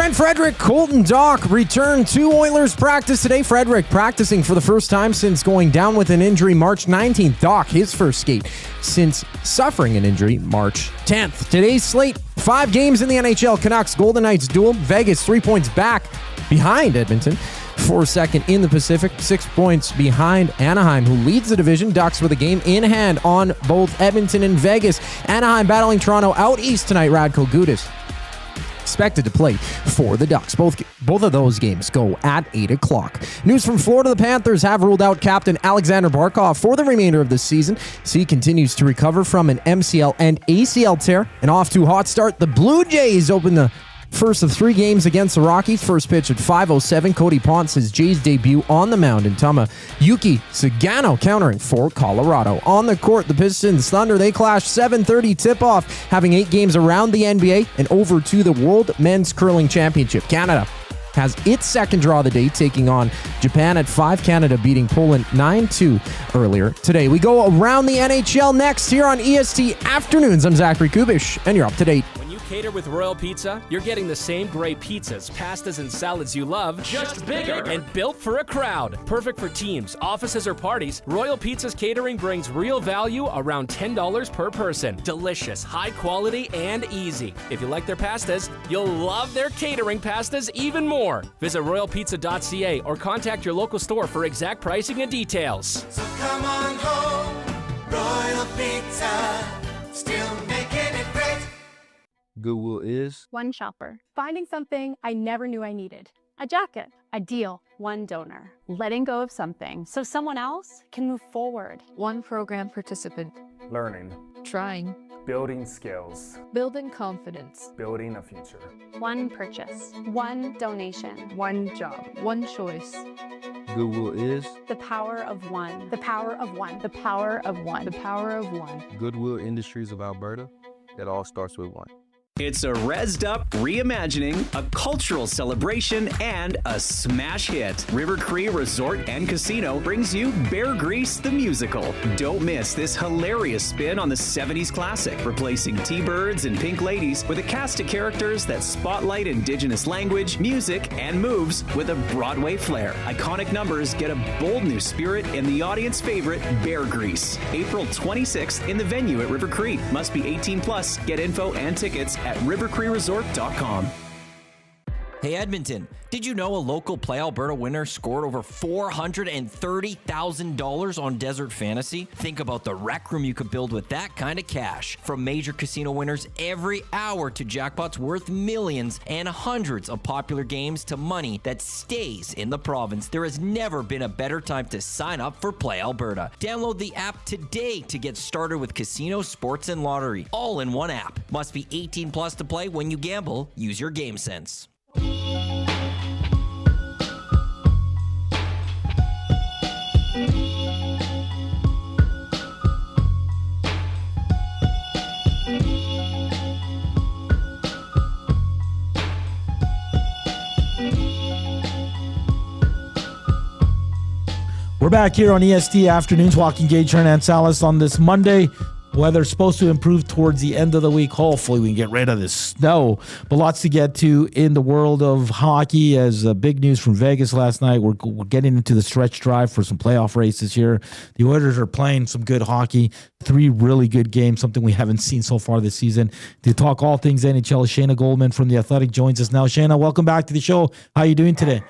Ryan Frederick, Colton Dock return to Oilers practice today. Frederick practicing for the first time since going down with an injury March 19th. Dock, his first skate since suffering an injury March 10th. Today's slate, 5 games in the NHL. Canucks, Golden Knights duel. Vegas 3 points back behind Edmonton. 4 second in the Pacific, 6 points behind Anaheim, who leads the division. Ducks with a game in hand on both Edmonton and Vegas. Anaheim battling Toronto out east tonight. Radko Gudas expected to play for the Ducks. Both of those games go at 8 o'clock. News from Florida: the Panthers have ruled out captain Alexander Barkov for the remainder of the season. He continues to recover from an MCL and ACL tear. And off to a hot start, the Blue Jays open the first of 3 games against the Rockies. First pitch at 5:07. Cody Ponce, his Jays debut on the mound. And Yuki Sagano countering for Colorado. On the court, the Pistons Thunder, they clash 7:30 tip-off, having 8 games around the NBA and over to the World Men's Curling Championship. Canada has its second draw of the day, taking on Japan at 5. Canada beating Poland 9-2 earlier today. We go around the NHL next here on EST Afternoons. I'm Zachary Kubish, and you're up to date. Cater with Royal Pizza, you're getting the same great pizzas, pastas, and salads you love, just bigger and built for a crowd. Perfect for teams, offices, or parties, Royal Pizza's catering brings real value around $10 per person. Delicious, high quality, and easy. If you like their pastas, you'll love their catering pastas even more. Visit royalpizza.ca or contact your local store for exact pricing and details. So come on home, Royal Pizza, still making it great. Goodwill is one shopper, finding something I never knew I needed. A jacket, a deal, one donor, letting go of something so someone else can move forward. One program participant, learning, trying, building skills, building confidence, building a future. One purchase, one donation, one job, one choice. Goodwill is the power of one, the power of one, the power of one, the power of one. Goodwill Industries of Alberta. It all starts with one. It's a rezzed up reimagining, a cultural celebration, and a smash hit. River Cree Resort and Casino brings you Bear Grease the Musical. Don't miss this hilarious spin on the 70s classic, replacing T-Birds and Pink Ladies with a cast of characters that spotlight Indigenous language, music, and moves with a Broadway flair. Iconic numbers get a bold new spirit in the audience favorite, Bear Grease. April 26th in the venue at River Cree. Must be 18 plus. Get info and tickets at rivercreeresort.com. Hey Edmonton, did you know a local Play Alberta winner scored over $430,000 on Desert Fantasy? Think about the rec room you could build with that kind of cash. From major casino winners every hour to jackpots worth millions and hundreds of popular games to money that stays in the province, there has never been a better time to sign up for Play Alberta. Download the app today to get started with casino, sports, and lottery, all in one app. Must be 18 plus to play. When you gamble, use your game sense. We're back here on EST Afternoons, Joaquin, Gage, Hernan, Salas on this Monday. Weather's supposed to improve towards the end of the week. Hopefully we can get rid of this snow. But lots to get to in the world of hockey. As big news from Vegas last night, we're getting into the stretch drive for some playoff races here. The Oilers are playing some good hockey. 3 really good games, something we haven't seen so far this season. To talk all things NHL, Shayna Goldman from The Athletic joins us now. Shayna, welcome back to the show. How are you doing today?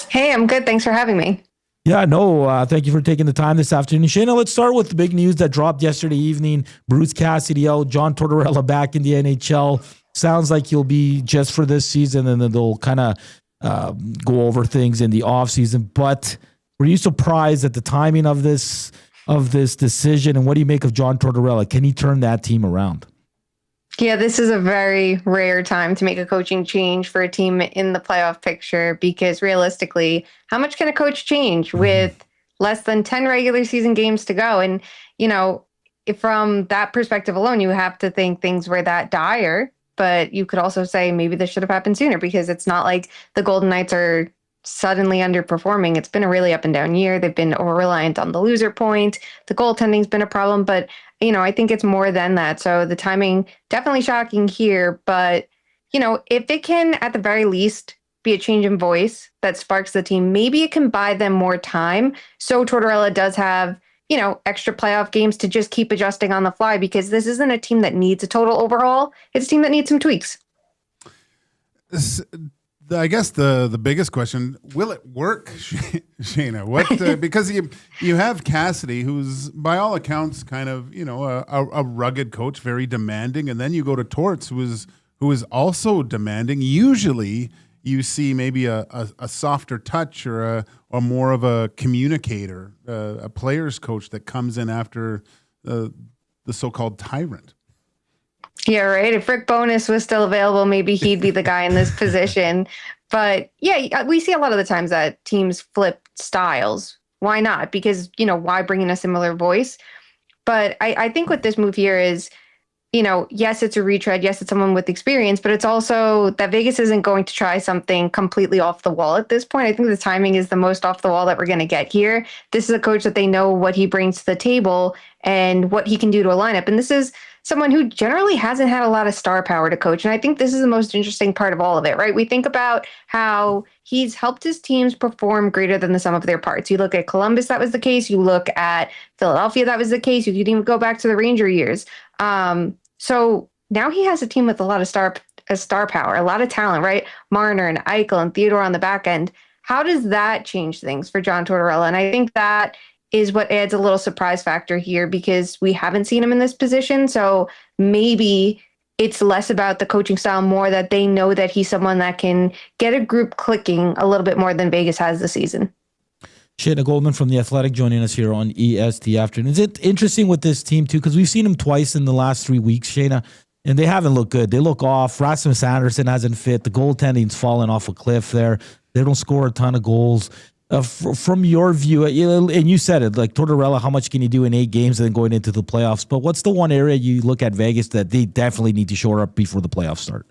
Hey, I'm good. Thanks for having me. Yeah, no, thank you for taking the time this afternoon. Shayna, let's start with the big news that dropped yesterday evening. Bruce Cassidy out, John Tortorella back in the NHL. Sounds like he'll be just for this season, and then they'll kind of go over things in the offseason. But were you surprised at the timing of this decision, and what do you make of John Tortorella? Can he turn that team around? Yeah, this is a very rare time to make a coaching change for a team in the playoff picture, because realistically, how much can a coach change with less than 10 regular season games to go? And, you know, from that perspective alone, you have to think things were that dire, but you could also say maybe this should have happened sooner, because it's not like the Golden Knights are suddenly underperforming. It's been a really up and down year. They've been over-reliant on the loser point. The goaltending's been a problem, but, you know, I think it's more than that. So the timing, definitely shocking here, but if it can, at the very least, be a change in voice that sparks the team, maybe it can buy them more time. So Tortorella does have, extra playoff games to just keep adjusting on the fly, because this isn't a team that needs a total overhaul. It's a team that needs some tweaks. I guess the biggest question, will it work, Shayna? What because you have Cassidy, who's by all accounts kind of a rugged coach, very demanding, and then you go to Torts, who is also demanding. Usually, you see maybe a softer touch or more of a communicator, a player's coach that comes in after the so-called tyrant. Yeah, right. If Rick Bowness was still available, maybe he'd be the guy in this position. But yeah, we see a lot of the times that teams flip styles. Why not? Because, why bring in a similar voice? But I think what this move here is, yes, it's a retread. Yes, it's someone with experience, but it's also that Vegas isn't going to try something completely off the wall at this point. I think the timing is the most off the wall that we're going to get here. This is a coach that they know what he brings to the table and what he can do to a lineup. And this is someone who generally hasn't had a lot of star power to coach. And I think this is the most interesting part of all of it, right? We think about how he's helped his teams perform greater than the sum of their parts. You look at Columbus, that was the case. You look at Philadelphia, that was the case. You could even go back to the Ranger years. So now he has a team with a lot of star power, a lot of talent, right? Marner and Eichel and Theodore on the back end. How does that change things for John Tortorella? And I think that is what adds a little surprise factor here, because we haven't seen him in this position. So maybe it's less about the coaching style, more that they know that he's someone that can get a group clicking a little bit more than Vegas has this season. Shayna Goldman from The Athletic joining us here on EST Afternoon. Is it interesting with this team, too? Because we've seen them twice in the last 3 weeks, Shayna, and they haven't looked good. They look off. Rasmus Anderson hasn't fit. The goaltending's fallen off a cliff there. They don't score a ton of goals. From your view, and you said it, like Tortorella, how much can you do in 8 games and then going into the playoffs? But what's the one area you look at Vegas that they definitely need to shore up before the playoffs start?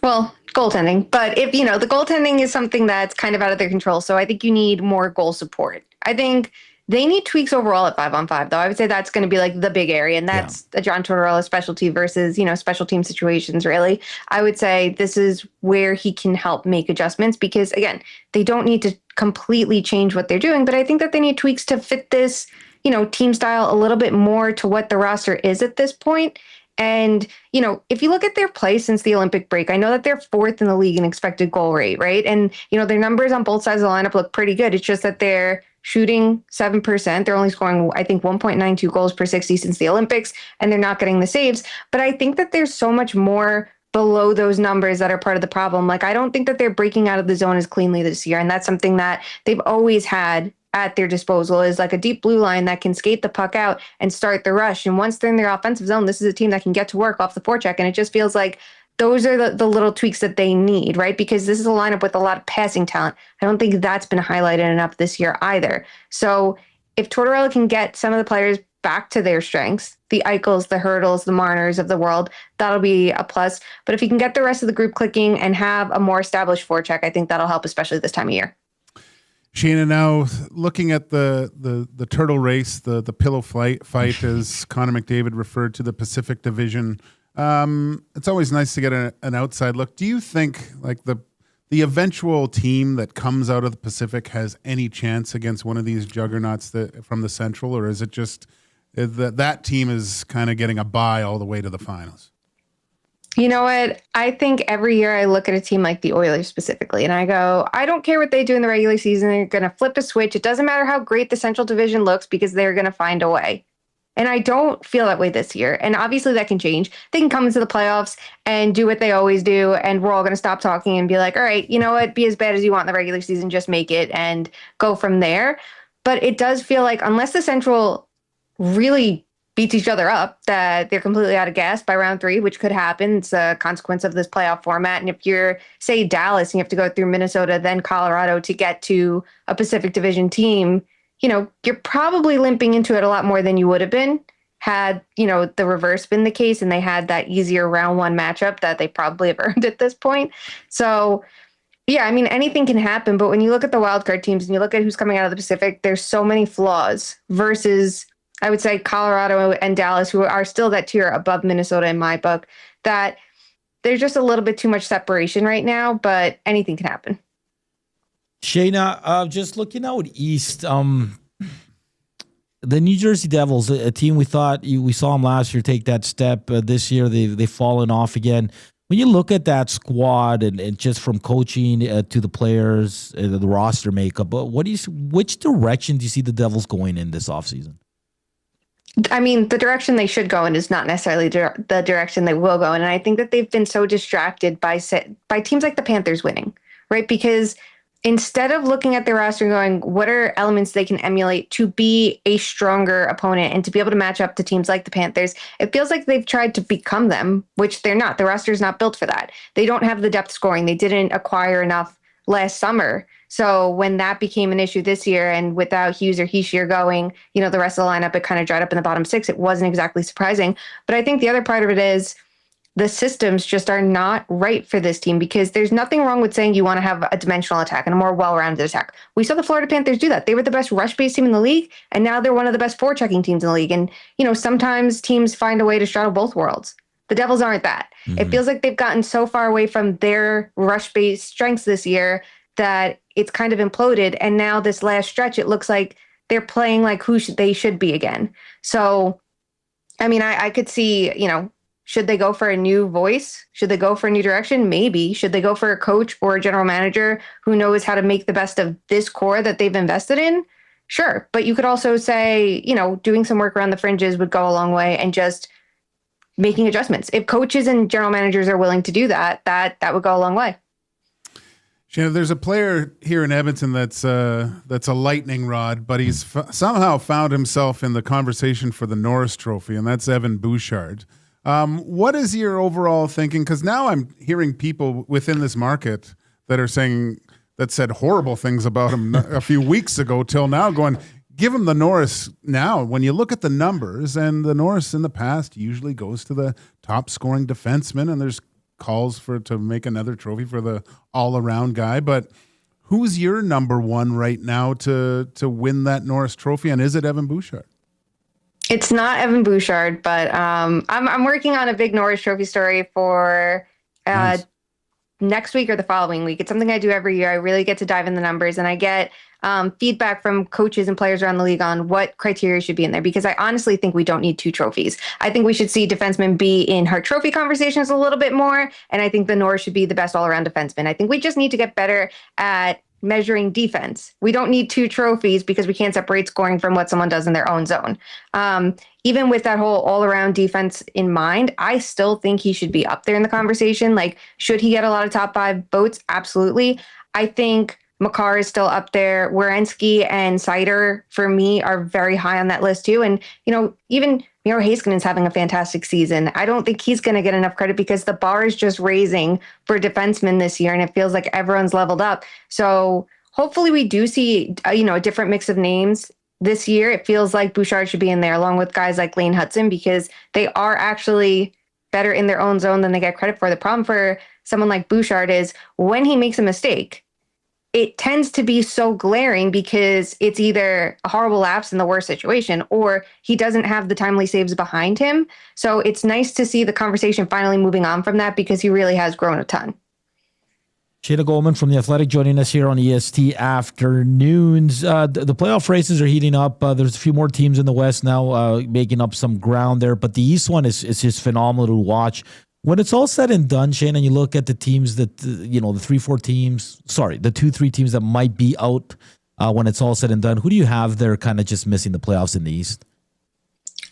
Well, goaltending. But if, the goaltending is something that's kind of out of their control. So I think you need more goal support. I think they need tweaks overall at 5-on-5, though. I would say that's going to be like the big area. And that's a John Tortorella specialty versus, special team situations, really. I would say this is where he can help make adjustments, because, again, they don't need to completely change what they're doing. But I think that they need tweaks to fit this, team style a little bit more to what the roster is at this point. And, if you look at their play since the Olympic break, I know that they're 4th in the league in expected goal rate, right? And, their numbers on both sides of the lineup look pretty good. It's just that they're shooting 7%. They're only scoring, I think, 1.92 goals per 60 since the Olympics, and they're not getting the saves. But I think that there's so much more below those numbers that are part of the problem. Like, I don't think that they're breaking out of the zone as cleanly this year. And that's something that they've always had at their disposal, is like a deep blue line that can skate the puck out and start the rush. And once they're in their offensive zone, this is a team that can get to work off the forecheck. And it just feels like those are the little tweaks that they need, right? Because this is a lineup with a lot of passing talent. I don't think that's been highlighted enough this year either. So if Tortorella can get some of the players back to their strengths, the Eichels, the Hurdles, the Marners of the world, that'll be a plus. But if he can get the rest of the group clicking and have a more established forecheck, I think that'll help, especially this time of year. Shayna, now looking at the turtle race, the pillow fight, as Connor McDavid referred to the Pacific Division, it's always nice to get an outside look. Do you think like the eventual team that comes out of the Pacific has any chance against one of these juggernauts from the Central, or is it just that team is kind of getting a bye all the way to the finals? You know what? I think every year I look at a team like the Oilers specifically, and I go, I don't care what they do in the regular season. They're going to flip a switch. It doesn't matter how great the Central Division looks, because they're going to find a way. And I don't feel that way this year. And obviously that can change. They can come into the playoffs and do what they always do, and we're all going to stop talking and be like, all right, you know what? Be as bad as you want in the regular season. Just make it and go from there. But it does feel like unless the Central really beats each other up, that they're completely out of gas by round 3, which could happen. It's a consequence of this playoff format. And if you're, say, Dallas, and you have to go through Minnesota, then Colorado to get to a Pacific Division team, you're probably limping into it a lot more than you would have been had, the reverse been the case and they had that easier round 1 matchup that they probably have earned at this point. So, yeah, I mean, anything can happen. But when you look at the wildcard teams and you look at who's coming out of the Pacific, there's so many flaws versus, I would say, Colorado and Dallas, who are still that tier above Minnesota in my book, that there's just a little bit too much separation right now, but anything can happen. Shayna, just looking out east, the New Jersey Devils, a team we thought we saw them last year take that step. This year, they've fallen off again. When you look at that squad and just from coaching to the players, the roster makeup, which direction do you see the Devils going in this offseason? I mean, the direction they should go in is not necessarily the direction they will go in. And I think that they've been so distracted by teams like the Panthers winning, right? Because instead of looking at their roster and going, what are elements they can emulate to be a stronger opponent and to be able to match up to teams like the Panthers, it feels like they've tried to become them, which they're not. The roster is not built for that. They don't have the depth scoring. They didn't acquire enough last summer. So when that became an issue this year, and without Hughes or Hischier going, the rest of the lineup, it kind of dried up in the bottom six. It wasn't exactly surprising. But I think the other part of it is the systems just are not right for this team, because there's nothing wrong with saying you want to have a dimensional attack and a more well-rounded attack. We saw the Florida Panthers do that. They were the best rush-based team in the league, and now they're one of the best forechecking teams in the league. And, sometimes teams find a way to straddle both worlds. The Devils aren't that. Mm-hmm. It feels like they've gotten so far away from their rush-based strengths this year that it's kind of imploded. And now this last stretch, it looks like they're playing like they should be again. So, I mean, I could see, should they go for a new voice? Should they go for a new direction? Maybe. Should they go for a coach or a general manager who knows how to make the best of this core that they've invested in? Sure. But you could also say, doing some work around the fringes would go a long way, and just making adjustments. If coaches and general managers are willing to do that, that would go a long way. Shayna, there's a player here in Edmonton that's a lightning rod, but he's somehow found himself in the conversation for the Norris Trophy, and that's Evan Bouchard. What is your overall thinking? Because now I'm hearing people within this market that said horrible things about him a few weeks ago till now, going, give him the Norris now. When you look at the numbers, and the Norris in the past usually goes to the top scoring defenseman, and there's calls to make another trophy for the all-around guy. But who's your number one right now to win that Norris Trophy, and is it Evan Bouchard? It's not Evan Bouchard, but I'm working on a big Norris Trophy story for next week or the following week. It's something I do every year. I really get to dive in the numbers, and I get feedback from coaches and players around the league on what criteria should be in there, because I honestly think we don't need two trophies. I think we should see defensemen be in Hart Trophy conversations a little bit more, and I think the Norris should be the best all-around defenseman. I think we just need to get better at measuring defense. We don't need two trophies because we can't separate scoring from what someone does in their own zone. Even with that whole all-around defense in mind, I still think he should be up there in the conversation. Like, should he get a lot of top five votes? Absolutely. I think Makar is still up there. Werenski and Seider, for me, are very high on that list too. And, even Miro Heiskanen is having a fantastic season. I don't think he's going to get enough credit because the bar is just raising for defensemen this year, and it feels like everyone's leveled up. So hopefully we do see, a different mix of names this year. It feels like Bouchard should be in there along with guys like Lane Hudson, because they are actually better in their own zone than they get credit for. The problem for someone like Bouchard is when he makes a mistake, it tends to be so glaring because it's either a horrible lapse in the worst situation or he doesn't have the timely saves behind him. So it's nice to see the conversation finally moving on from that, because he really has grown a ton. Shayna Goldman from The Athletic joining us here on EST Afternoons. The playoff races are heating up. There's a few more teams in the West now making up some ground there, but the East one is just phenomenal to watch. When it's all said and done, Shane, and you look at the teams that, the 2-3 teams that might be out when it's all said and done, who do you have there kind of just missing the playoffs in the East?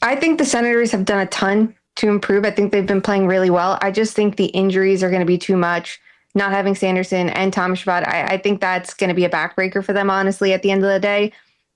I think the Senators have done a ton to improve. I think they've been playing really well. I just think the injuries are going to be too much. Not having Sanderson and Thomas Chabot, I think that's going to be a backbreaker for them, honestly, at the end of the day.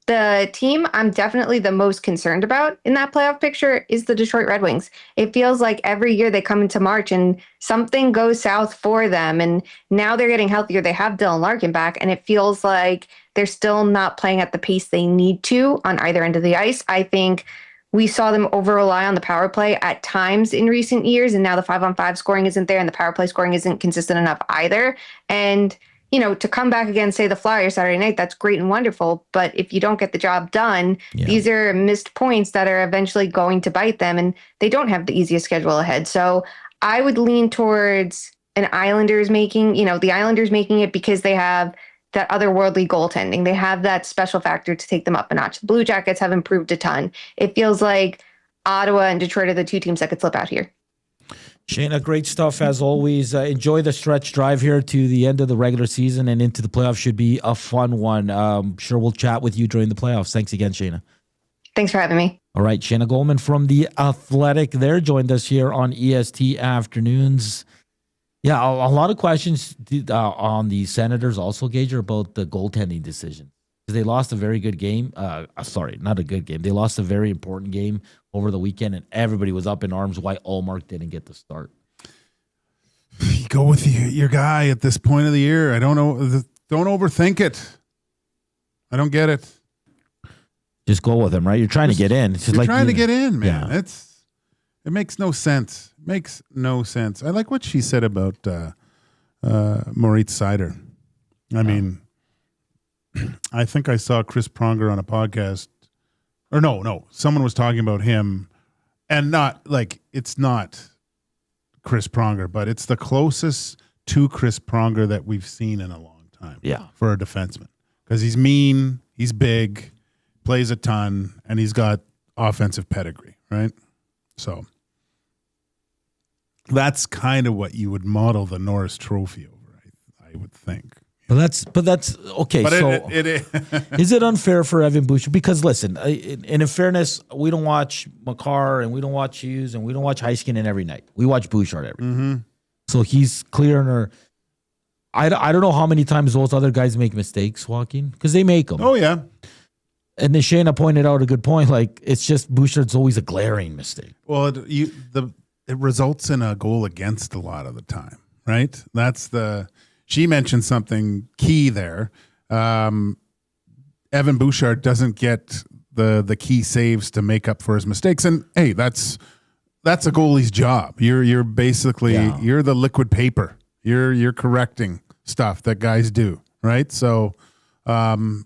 The team I'm definitely the most concerned about in that playoff picture is the Detroit Red Wings. It feels like every year they come into March and something goes south for them. And now they're getting healthier. They have Dylan Larkin back, and it feels like they're still not playing at the pace they need to on either end of the ice. I think we saw them over-rely on the power play at times in recent years, and now the 5-on-5 scoring isn't there, and the power play scoring isn't consistent enough either. And to come back again, say the Flyers Saturday night, that's great and wonderful. But if you don't get the job done, these are missed points that are eventually going to bite them, and they don't have the easiest schedule ahead. So I would lean towards an Islanders making, the Islanders making it because they have that otherworldly goaltending. They have that special factor to take them up a notch. The Blue Jackets have improved a ton. It feels like Ottawa and Detroit are the two teams that could slip out here. Shayna, great stuff as always. Enjoy the stretch drive here to the end of the regular season and into the playoffs. Should be a fun one. Sure, we'll chat with you during the playoffs. Thanks again, Shayna. Thanks for having me. All right, Shayna Goldman from The Athletic there joined us here on EST Afternoons. Yeah, a lot of questions on the Senators also, Gage, about the goaltending decision. They lost a very good game. Sorry, not a good game. They lost a very important game over the weekend, and everybody was up in arms why Ullmark didn't get the start. You go with your guy at this point of the year. I don't know. Don't overthink it. I don't get it. Just go with him, right? You're trying to get in. It's You're trying to get in, man. Yeah. It makes no sense. It makes no sense. I like what she said about Moritz Seider. I mean, I think I saw Chris Pronger on a podcast. Or no. Someone was talking about him. And it's not Chris Pronger, but it's the closest to Chris Pronger that we've seen in a long time. Yeah. For a defenseman. Because he's mean, he's big, plays a ton, and he's got offensive pedigree, right? So that's kind of what you would model the Norris Trophy over, I would think. But that's okay. But so it is it unfair for Evan Bouchard? Because listen, in fairness, we don't watch Makar and we don't watch Hughes and we don't watch Heiskanen every night. We watch Bouchard every night. So he's clear in her. I don't know how many times those other guys make mistakes, Joaquin, because they make them. Oh, yeah. And then Shayna pointed out a good point. Like, it's just Bouchard's always a glaring mistake. Well, it results in a goal against a lot of the time, right? She mentioned something key there. Evan Bouchard doesn't get the key saves to make up for his mistakes, and hey, that's a goalie's job. You're basically you're the liquid paper. You're correcting stuff that guys do, right? So, and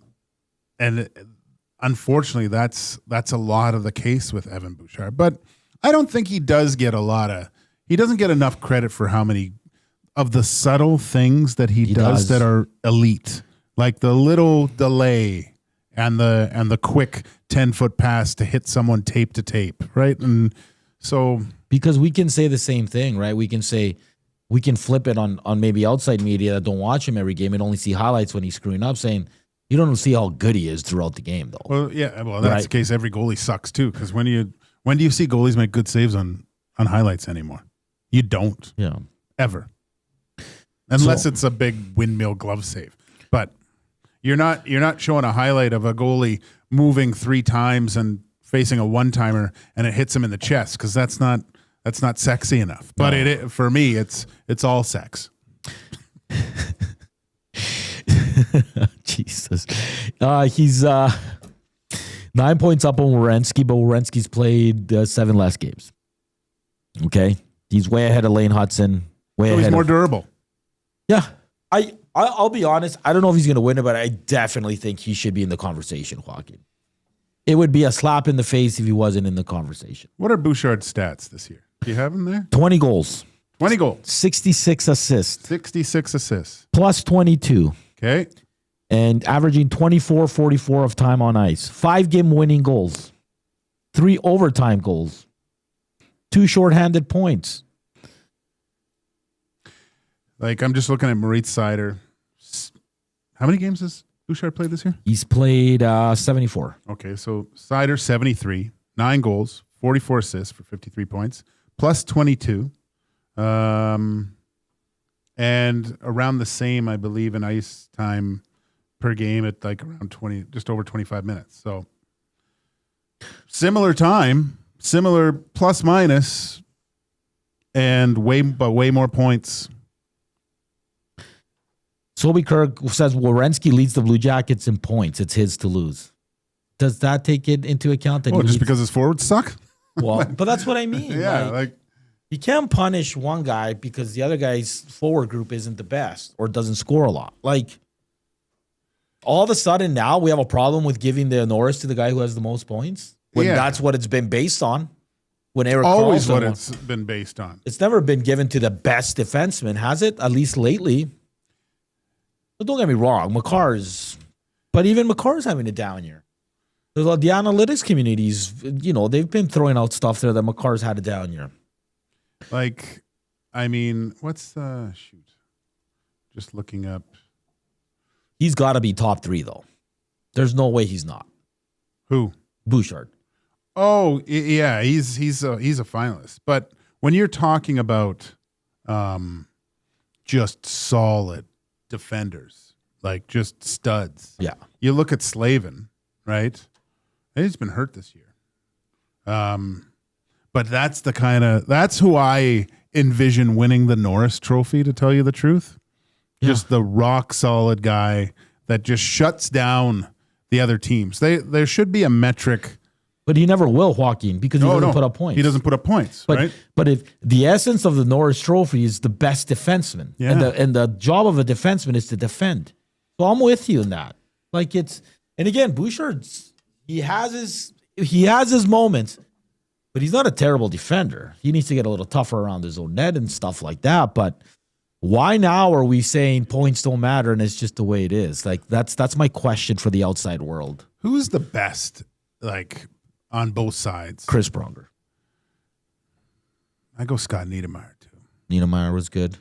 unfortunately, that's a lot of the case with Evan Bouchard. But I don't think he doesn't get enough credit for how many of the subtle things that he does that are elite, like the little delay and the quick 10-foot pass to hit someone tape to tape, right? And so because we can say the same thing, right? We can flip it on maybe outside media that don't watch him every game and only see highlights when he's screwing up, saying you don't see how good he is throughout the game, though. Well, yeah, that's the case. Every goalie sucks too, because when do you see goalies make good saves on highlights anymore? You don't. Yeah, ever. Unless it's a big windmill glove save. But you're not showing a highlight of a goalie moving 3 times and facing a one-timer and it hits him in the chest, because that's not sexy enough. But for me, it's all sex. Jesus. He's 9 points up on Werenski, but Werenski's played 7 less games. Okay? He's way ahead of Lane Hudson. He's more durable. Yeah. I'll be honest. I don't know if he's going to win it, but I definitely think he should be in the conversation, Joaquin. It would be a slap in the face if he wasn't in the conversation. What are Bouchard's stats this year? Do you have him there? 20 goals. 20 goals. 66 assists. 66 assists. Plus 22. Okay. And averaging 24-44 of time on ice. 5 game-winning goals. 3 overtime goals. 2 shorthanded points. I'm just looking at Moritz Seider. How many games has Bouchard played this year? He's played 74. Okay, so Seider 73, 9 goals, 44 assists for 53 points, plus 22, and around the same, I believe, in ice time per game at around 20, just over 25 minutes. So similar time, similar plus minus, and way more points. Sobi Kirk says Werenski leads the Blue Jackets in points. It's his to lose. Does that take it into account? That just because his forwards suck? Well, but that's what I mean. Yeah, you can't punish one guy because the other guy's forward group isn't the best or doesn't score a lot. All of a sudden now we have a problem with giving the Norris to the guy who has the most points when that's what it's been based on. when Eric Always Carlson what won. it's been based on. It's never been given to the best defenseman, has it? At least lately. But don't get me wrong, but even McCarr's having a down year. The analytics communities, they've been throwing out stuff there that McCarr's had a down year. Like, I mean, what's just looking up. He's got to be top 3 though. There's no way he's not. Who? Bouchard. Oh, yeah, he's a finalist. But when you're talking about just solid defenders, like just studs. Yeah. You look at Slavin, right? He's been hurt this year. But that's who I envision winning the Norris Trophy, to tell you the truth. Yeah. Just the rock solid guy that just shuts down the other teams. There should be a metric. But he never will, Joaquin, because he doesn't put up points. He doesn't put up points, right? But if the essence of the Norris Trophy is the best defenseman, and the job of a defenseman is to defend. So I'm with you in that. And again, Bouchard's he has his moments, but he's not a terrible defender. He needs to get a little tougher around his own net and stuff like that. But why now are we saying points don't matter and it's just the way it is? Like that's my question for the outside world. Who's the best, on both sides? Chris Pronger. I go Scott Niedermayer too. Niedermayer was good.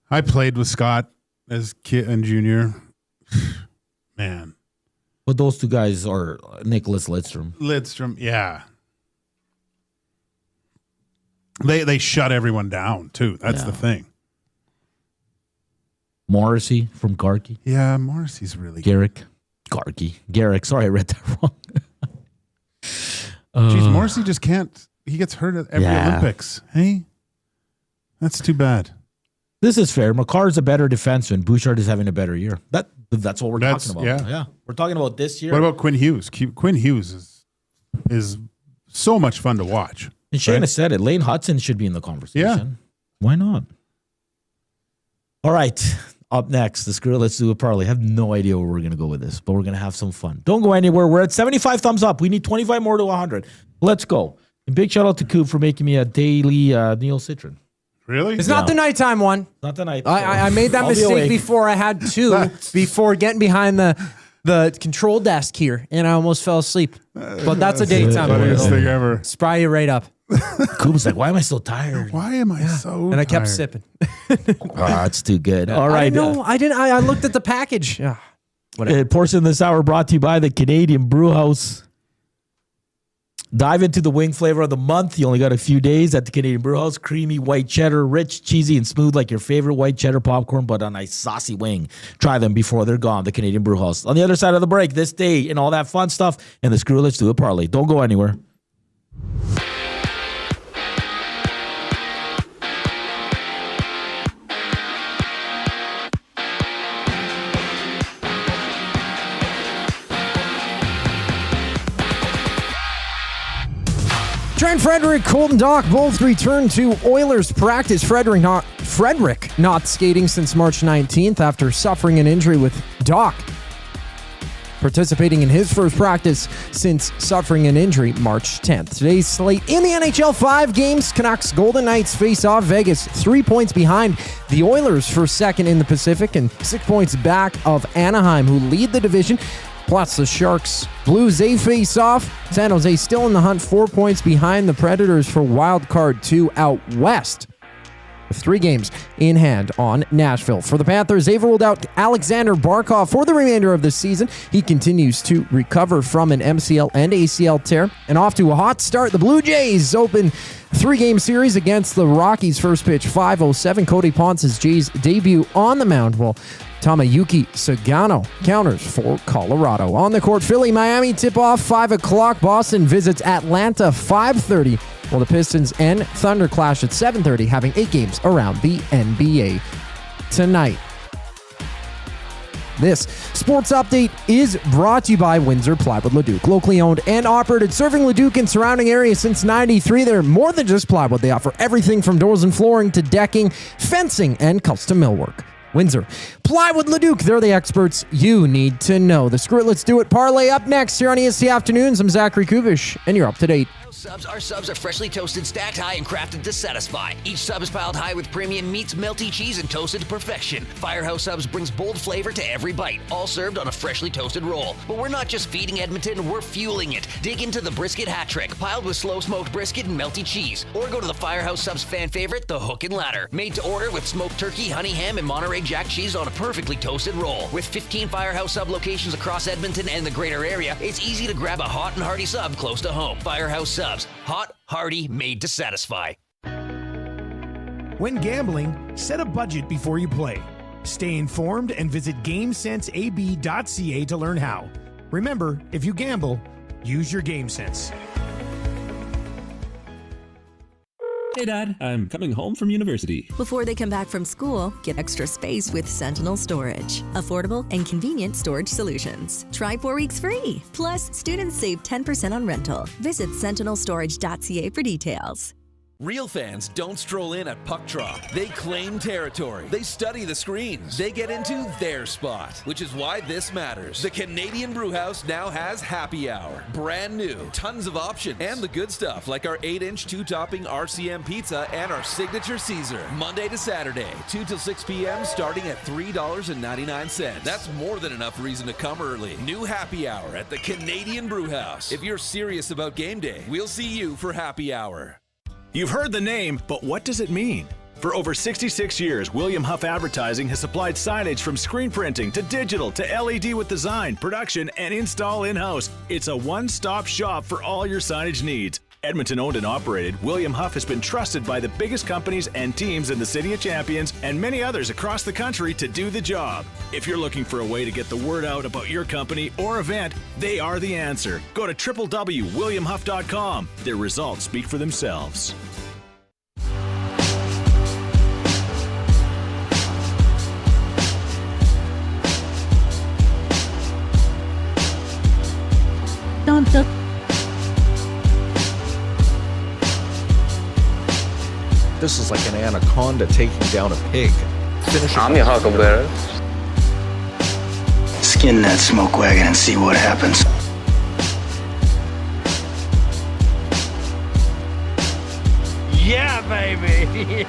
I played with Scott as kid and junior. Man. But those two guys are Nicholas Lidstrom. Lidstrom, yeah. They shut everyone down too. That's the thing. Morrissey from Garkey. Yeah, Morrissey's really good. Garrick. Sorry, I read that wrong. Jeez, Morrissey just can't. He gets hurt at every Olympics. Hey, that's too bad. This is fair. McCarr's a better defenseman. Bouchard is having a better year. That's what we're talking about. Yeah. We're talking about this year. What about Quinn Hughes? Quinn Hughes is so much fun to watch. And Shayna said it. Lane Hudson should be in the conversation. Yeah. Why not? All right. Up next, let's do a parlay. I have no idea where we're going to go with this, but we're going to have some fun. Don't go anywhere. We're at 75 thumbs up. We need 25 more to 100. Let's go. And big shout out to Coop for making me a daily Neil Citron. Really? It's not the nighttime one. Not the night. I made that mistake before. I had two before getting behind the control desk here, and I almost fell asleep. But that's a daytime one. Funniest thing ever. Spry you right up. Coop's like, why am I so tired? Why am I so tired? And I kept sipping. It's too good. All right. I didn't. I looked at the package. Portion of this hour brought to you by the Canadian Brew House. Dive into the wing flavor of the month. You only got a few days at the Canadian Brew House. Creamy white cheddar, rich, cheesy, and smooth like your favorite white cheddar popcorn, but on a saucy wing. Try them before they're gone. The Canadian Brew House. On the other side of the break, this day and all that fun stuff, and the Screw Let's Do It Parlay. Don't go anywhere. Trent Frederick, Colton Dock both return to Oilers practice. Frederick not skating since March 19th after suffering an injury, with Dock participating in his first practice since suffering an injury March 10th. Today's slate in the NHL, 5 games. Canucks Golden Knights face off. Vegas 3 points behind the Oilers for second in the Pacific and 6 points back of Anaheim, who lead the division. Plus the Sharks Blues, they face off. San Jose still in the hunt, 4 points behind the Predators for wild card 2 out west, with 3 games in hand on Nashville. For the Panthers, they've ruled out Alexander Barkov for the remainder of the season. He continues to recover from an MCL and ACL tear. And off to a hot start, the Blue Jays open 3-game series against the Rockies. First pitch, 5:07. Cody Ponce's Jays debut on the mound, while Tamayuki Sagano counters for Colorado. On the court, Philly, Miami tip-off 5 o'clock. Boston visits Atlanta 5:30. While the Pistons and Thunder clash at 7:30, having 8 games around the NBA tonight. This sports update is brought to you by Windsor Plywood Leduc. Locally owned and operated, serving Leduc and surrounding areas since '93. They're more than just plywood. They offer everything from doors and flooring to decking, fencing, and custom millwork. Windsor. Plywood Leduc, they're the experts you need to know. The Screw It, Let's Do It parlay up next here on EST Afternoons. I'm Zachary Kubish, and you're up to date. Our subs are freshly toasted, stacked high, and crafted to satisfy. Each sub is piled high with premium meats, melty cheese, and toasted to perfection. Firehouse Subs brings bold flavor to every bite, all served on a freshly toasted roll. But we're not just feeding Edmonton, we're fueling it. Dig into the brisket hat trick, piled with slow-smoked brisket and melty cheese. Or go to the Firehouse Subs fan favorite, the Hook and Ladder. Made to order with smoked turkey, honey ham, and Monterey Jack cheese on a perfectly toasted roll. With 15 Firehouse Sub locations across Edmonton and the greater area, it's easy to grab a hot and hearty sub close to home. Firehouse Subs. Hot, hearty, made to satisfy. When gambling, set a budget before you play. Stay informed and visit GameSenseAB.ca to learn how. Remember, if you gamble, use your game sense. Hey Dad, I'm coming home from university. Before they come back from school, get extra space with Sentinel Storage. Affordable and convenient storage solutions. Try 4 weeks free. Plus, students save 10% on rental. Visit sentinelstorage.ca for details. Real fans don't stroll in at puck drop. They claim territory. They study the screens. They get into their spot, which is why this matters. The Canadian Brewhouse now has happy hour. Brand new, tons of options, and the good stuff like our 8-inch 2-topping RCM pizza and our signature Caesar. Monday to Saturday, 2 till 6 p.m. starting at $3.99. That's more than enough reason to come early. New happy hour at the Canadian Brewhouse. If you're serious about game day, we'll see you for happy hour. You've heard the name, but what does it mean? For over 66 years, William Huff Advertising has supplied signage from screen printing to digital to LED with design, production, and install in-house. It's a one-stop shop for all your signage needs. Edmonton owned and operated, William Huff has been trusted by the biggest companies and teams in the City of Champions and many others across the country to do the job. If you're looking for a way to get the word out about your company or event, they are the answer. Go to www.williamhuff.com. Their results speak for themselves. Dun, dun. This is like an anaconda taking down a pig. I'm your huckleberry. Skin that smoke wagon and see what happens. Yeah, baby.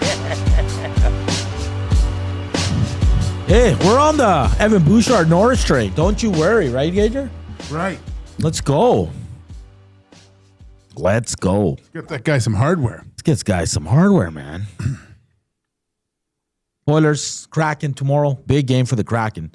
Hey, we're on the Evan Bouchard Norris train. Don't you worry, right, Gager? Right. Let's go. Let's go. Get that guy some hardware. Let's get this guy some hardware, man. Oilers, Kraken tomorrow. Big game for the Kraken.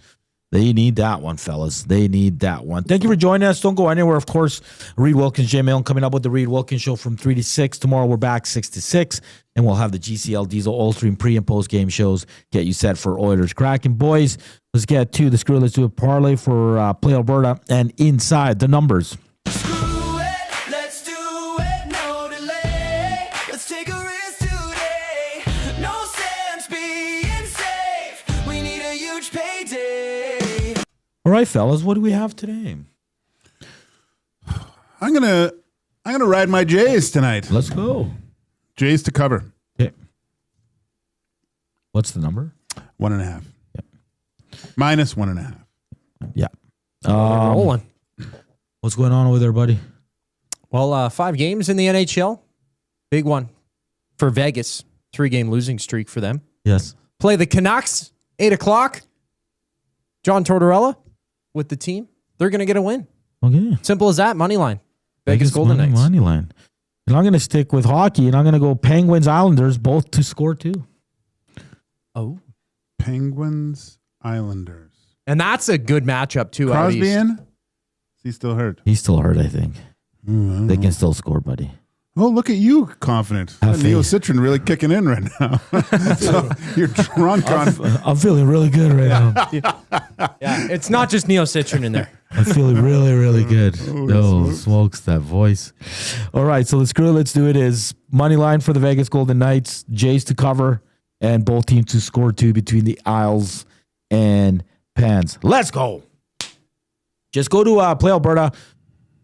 They need that one, fellas. They need that one. Thank you for joining us. Don't go anywhere. Of course, Reed Wilkins, Jay Milne coming up with the Reed Wilkins Show from 3 to 6. Tomorrow we're back 6 to 6. And we'll have the GCL Diesel All-Stream pre- and post-game shows. Get you set for Oilers Kraken. Boys, let's get to the Screw It, Let's Do It parlay for Play Alberta and inside the numbers. All right, fellas, what do we have today? I'm gonna ride my Jays tonight. Let's go. Jays to cover. Okay. What's the number? 1.5. Yeah. Minus 1.5. Yeah. Rolling. What's going on over there, buddy? Well, 5 games in the NHL. Big one for Vegas. 3-game losing streak for them. Yes. Play the Canucks, 8 o'clock. John Tortorella with the team. They're going to get a win. Okay. Simple as that. Money line. Vegas Golden Knights. Money line. And I'm going to stick with hockey, and I'm going to go Penguins, Islanders, both to score 2. Oh. Penguins, Islanders. And that's a good matchup, too. Crosby in? Is he still hurt? He's still hurt, I think. They can still score, buddy. Oh, look at you, confident. Neocitrin really kicking in right now. So you're drunk on. I'm feeling really good right now. Yeah, it's not just Neocitrin in there. I'm feeling really, really good. No, smokes that voice. All right, so the Screw It, Let's Do It is money line for the Vegas Golden Knights, Jays to cover, and both teams to score 2 between the Isles and Pens. Let's go. Just go to Play Alberta.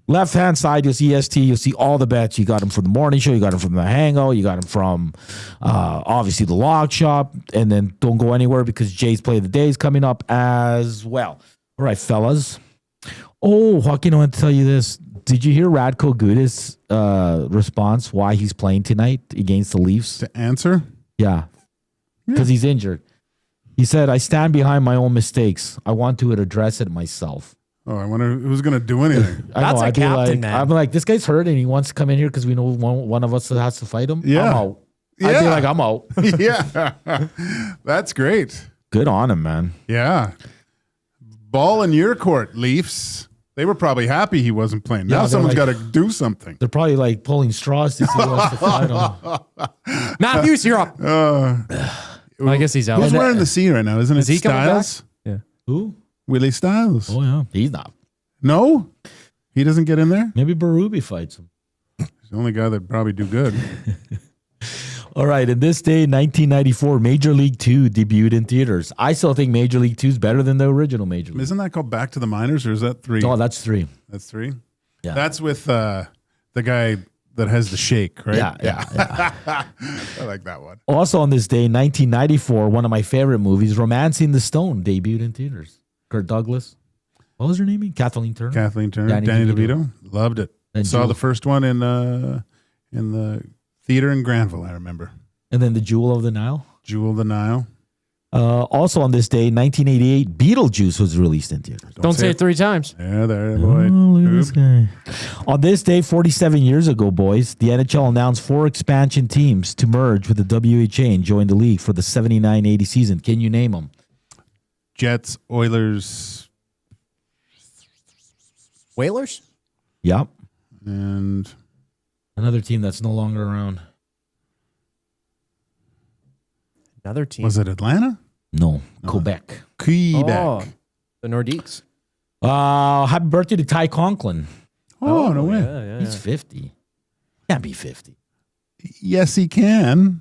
Left-hand side, you'll see EST. You'll see all the bets. You got them from the morning show. You got them from the hangout. You got them from, obviously, the log shop. And then don't go anywhere because Jay's Play of the Day is coming up as well. All right, fellas. Oh, Joaquin, I want to tell you this. Did you hear Radko Gudis' response why he's playing tonight against the Leafs? To answer? Yeah, because he's injured. He said, I stand behind my own mistakes. I want to address it myself. Oh, I wonder who's going to do anything. That's a captain, man. I'm like, this guy's hurt and he wants to come in here because we know one of us has to fight him. Yeah. I'm out. I'd be like, I'm out. Yeah. That's great. Good on him, man. Yeah. Ball in your court, Leafs. They were probably happy he wasn't playing. Now Yeah, someone's like- got to do something. They're probably like pulling straws to see who wants to fight him. Matthews, you're up. I guess he's out. Who's wearing the C right now? Isn't Is it he coming back? Styles? Yeah. Who? Willie Styles. Oh, yeah. He's not. No? He doesn't get in there? Maybe Berube fights him. He's the only guy that probably do good. All right. In this day, 1994, Major League 2 debuted in theaters. I still think Major League 2 is better than the original Major League. Isn't that called Back to the Minors or is that 3? Oh, that's 3. That's 3? Yeah. That's with the guy that has the shake, right? Yeah. I like that one. Also on this day, 1994, one of my favorite movies, Romancing the Stone, debuted in theaters. Kirk Douglas. What was her name? Kathleen Turner. Kathleen Turner. Danny DeVito. Loved it. And Saw Jewel. the first one in the theater in Granville, I remember. And then The Jewel of the Nile. Jewel of the Nile. Also on this day, 1988, Beetlejuice was released in theaters. Don't say it 3 times. Yeah, there, boy. Oh, look at this guy. On this day, 47 years ago, boys, the NHL announced 4 expansion teams to merge with the WHA and join the league for the 79-80 season. Can you name them? Jets, Oilers, Whalers? Yep. and Another team that's no longer around. Another team. was it Atlanta? No, Quebec. Quebec. Oh, the Nordiques. Happy birthday to Ty Conklin. Oh, no way. Yeah. He's 50. Can't be 50. Yes, he can.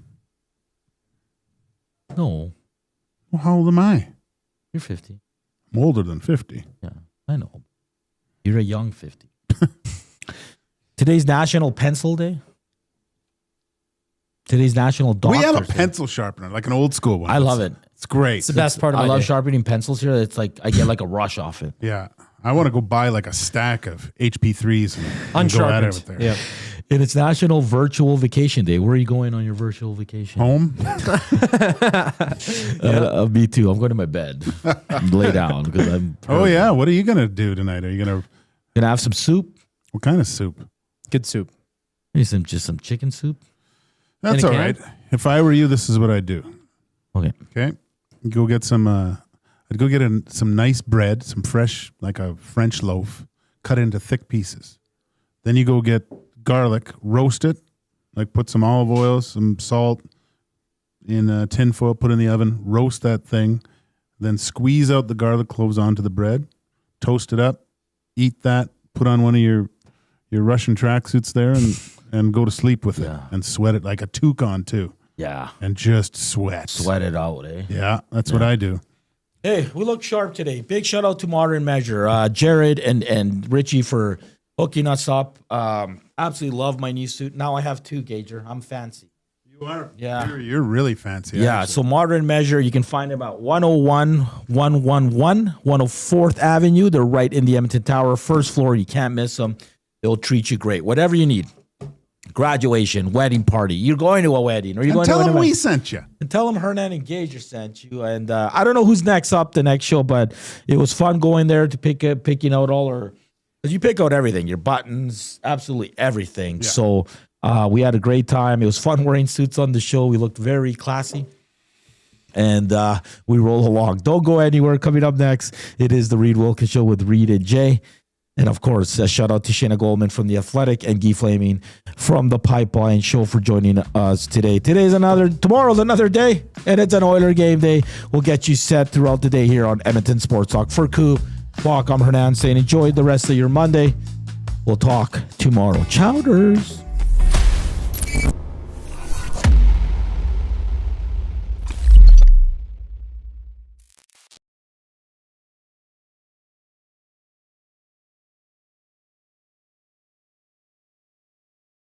No, Well, how old am I? you're 50. I'm older than 50. Yeah, I know. You're a young 50. Today's National Pencil Day. Today's National Doctor's We have a Day. pencil sharpener, like an old school one. I love it. It's great. It's the best part of I my love day. sharpening pencils here. It's like I get like a rush off it. Yeah. I want to go buy like a stack of HP3s and go at it with there. Yeah. And it's National Virtual Vacation Day. Where are you going on your virtual vacation? Home? Me too. I'm going to my bed. Lay down because I'm. Oh, yeah. What are you going to do tonight? Are you going to... Gonna have some soup. What kind of soup? Good soup. Maybe just some chicken soup. That's In a all can? right. If I were you, this is what I'd do. Okay. Okay. Go get some, I'd go get some nice bread, some fresh, like a French loaf, cut into thick pieces. Then you go get garlic, roast it, like put some olive oil, some salt in a tin foil, put in the oven, roast that thing, then squeeze out the garlic cloves onto the bread, toast it up, eat that, put on one of your Russian tracksuits there and go to sleep with it and sweat it like a toucan too. Yeah. And just sweat. Sweat it out, eh? Yeah, that's what I do. Hey, we look sharp today. Big shout out to Modern Measure. Jared and Richie for hooking us up. Absolutely love my new suit. Now I have 2, Gager. I'm fancy. You are. Yeah. You're really fancy. Yeah, actually. so Modern Measure, you can find them at 101 111 104th Avenue. They're right in the Edmonton Tower, first floor. You can't miss them. They'll treat you great. Whatever you need. Graduation, wedding party. You're going to a wedding. Or you're And going tell to an them event. we sent you. And tell them Hernan and Gage sent you. And I don't know who's next up the next show, but it was fun going there to picking out all our, because you pick out everything, your buttons, absolutely everything. Yeah. So we had a great time. It was fun wearing suits on the show. We looked very classy. And we roll along. Don't go anywhere. Coming up next, it is the Reed Wilkins Show with Reed and Jay. And of course, a shout out to Shayna Goldman from The Athletic and Guy Flaming from The Pipeline Show for joining us today. Tomorrow's another day, and it's an Oiler game day. We'll get you set throughout the day here on Edmonton Sports Talk. For Coop, Walk, I'm Hernan saying enjoy the rest of your Monday. We'll talk tomorrow. Chowders.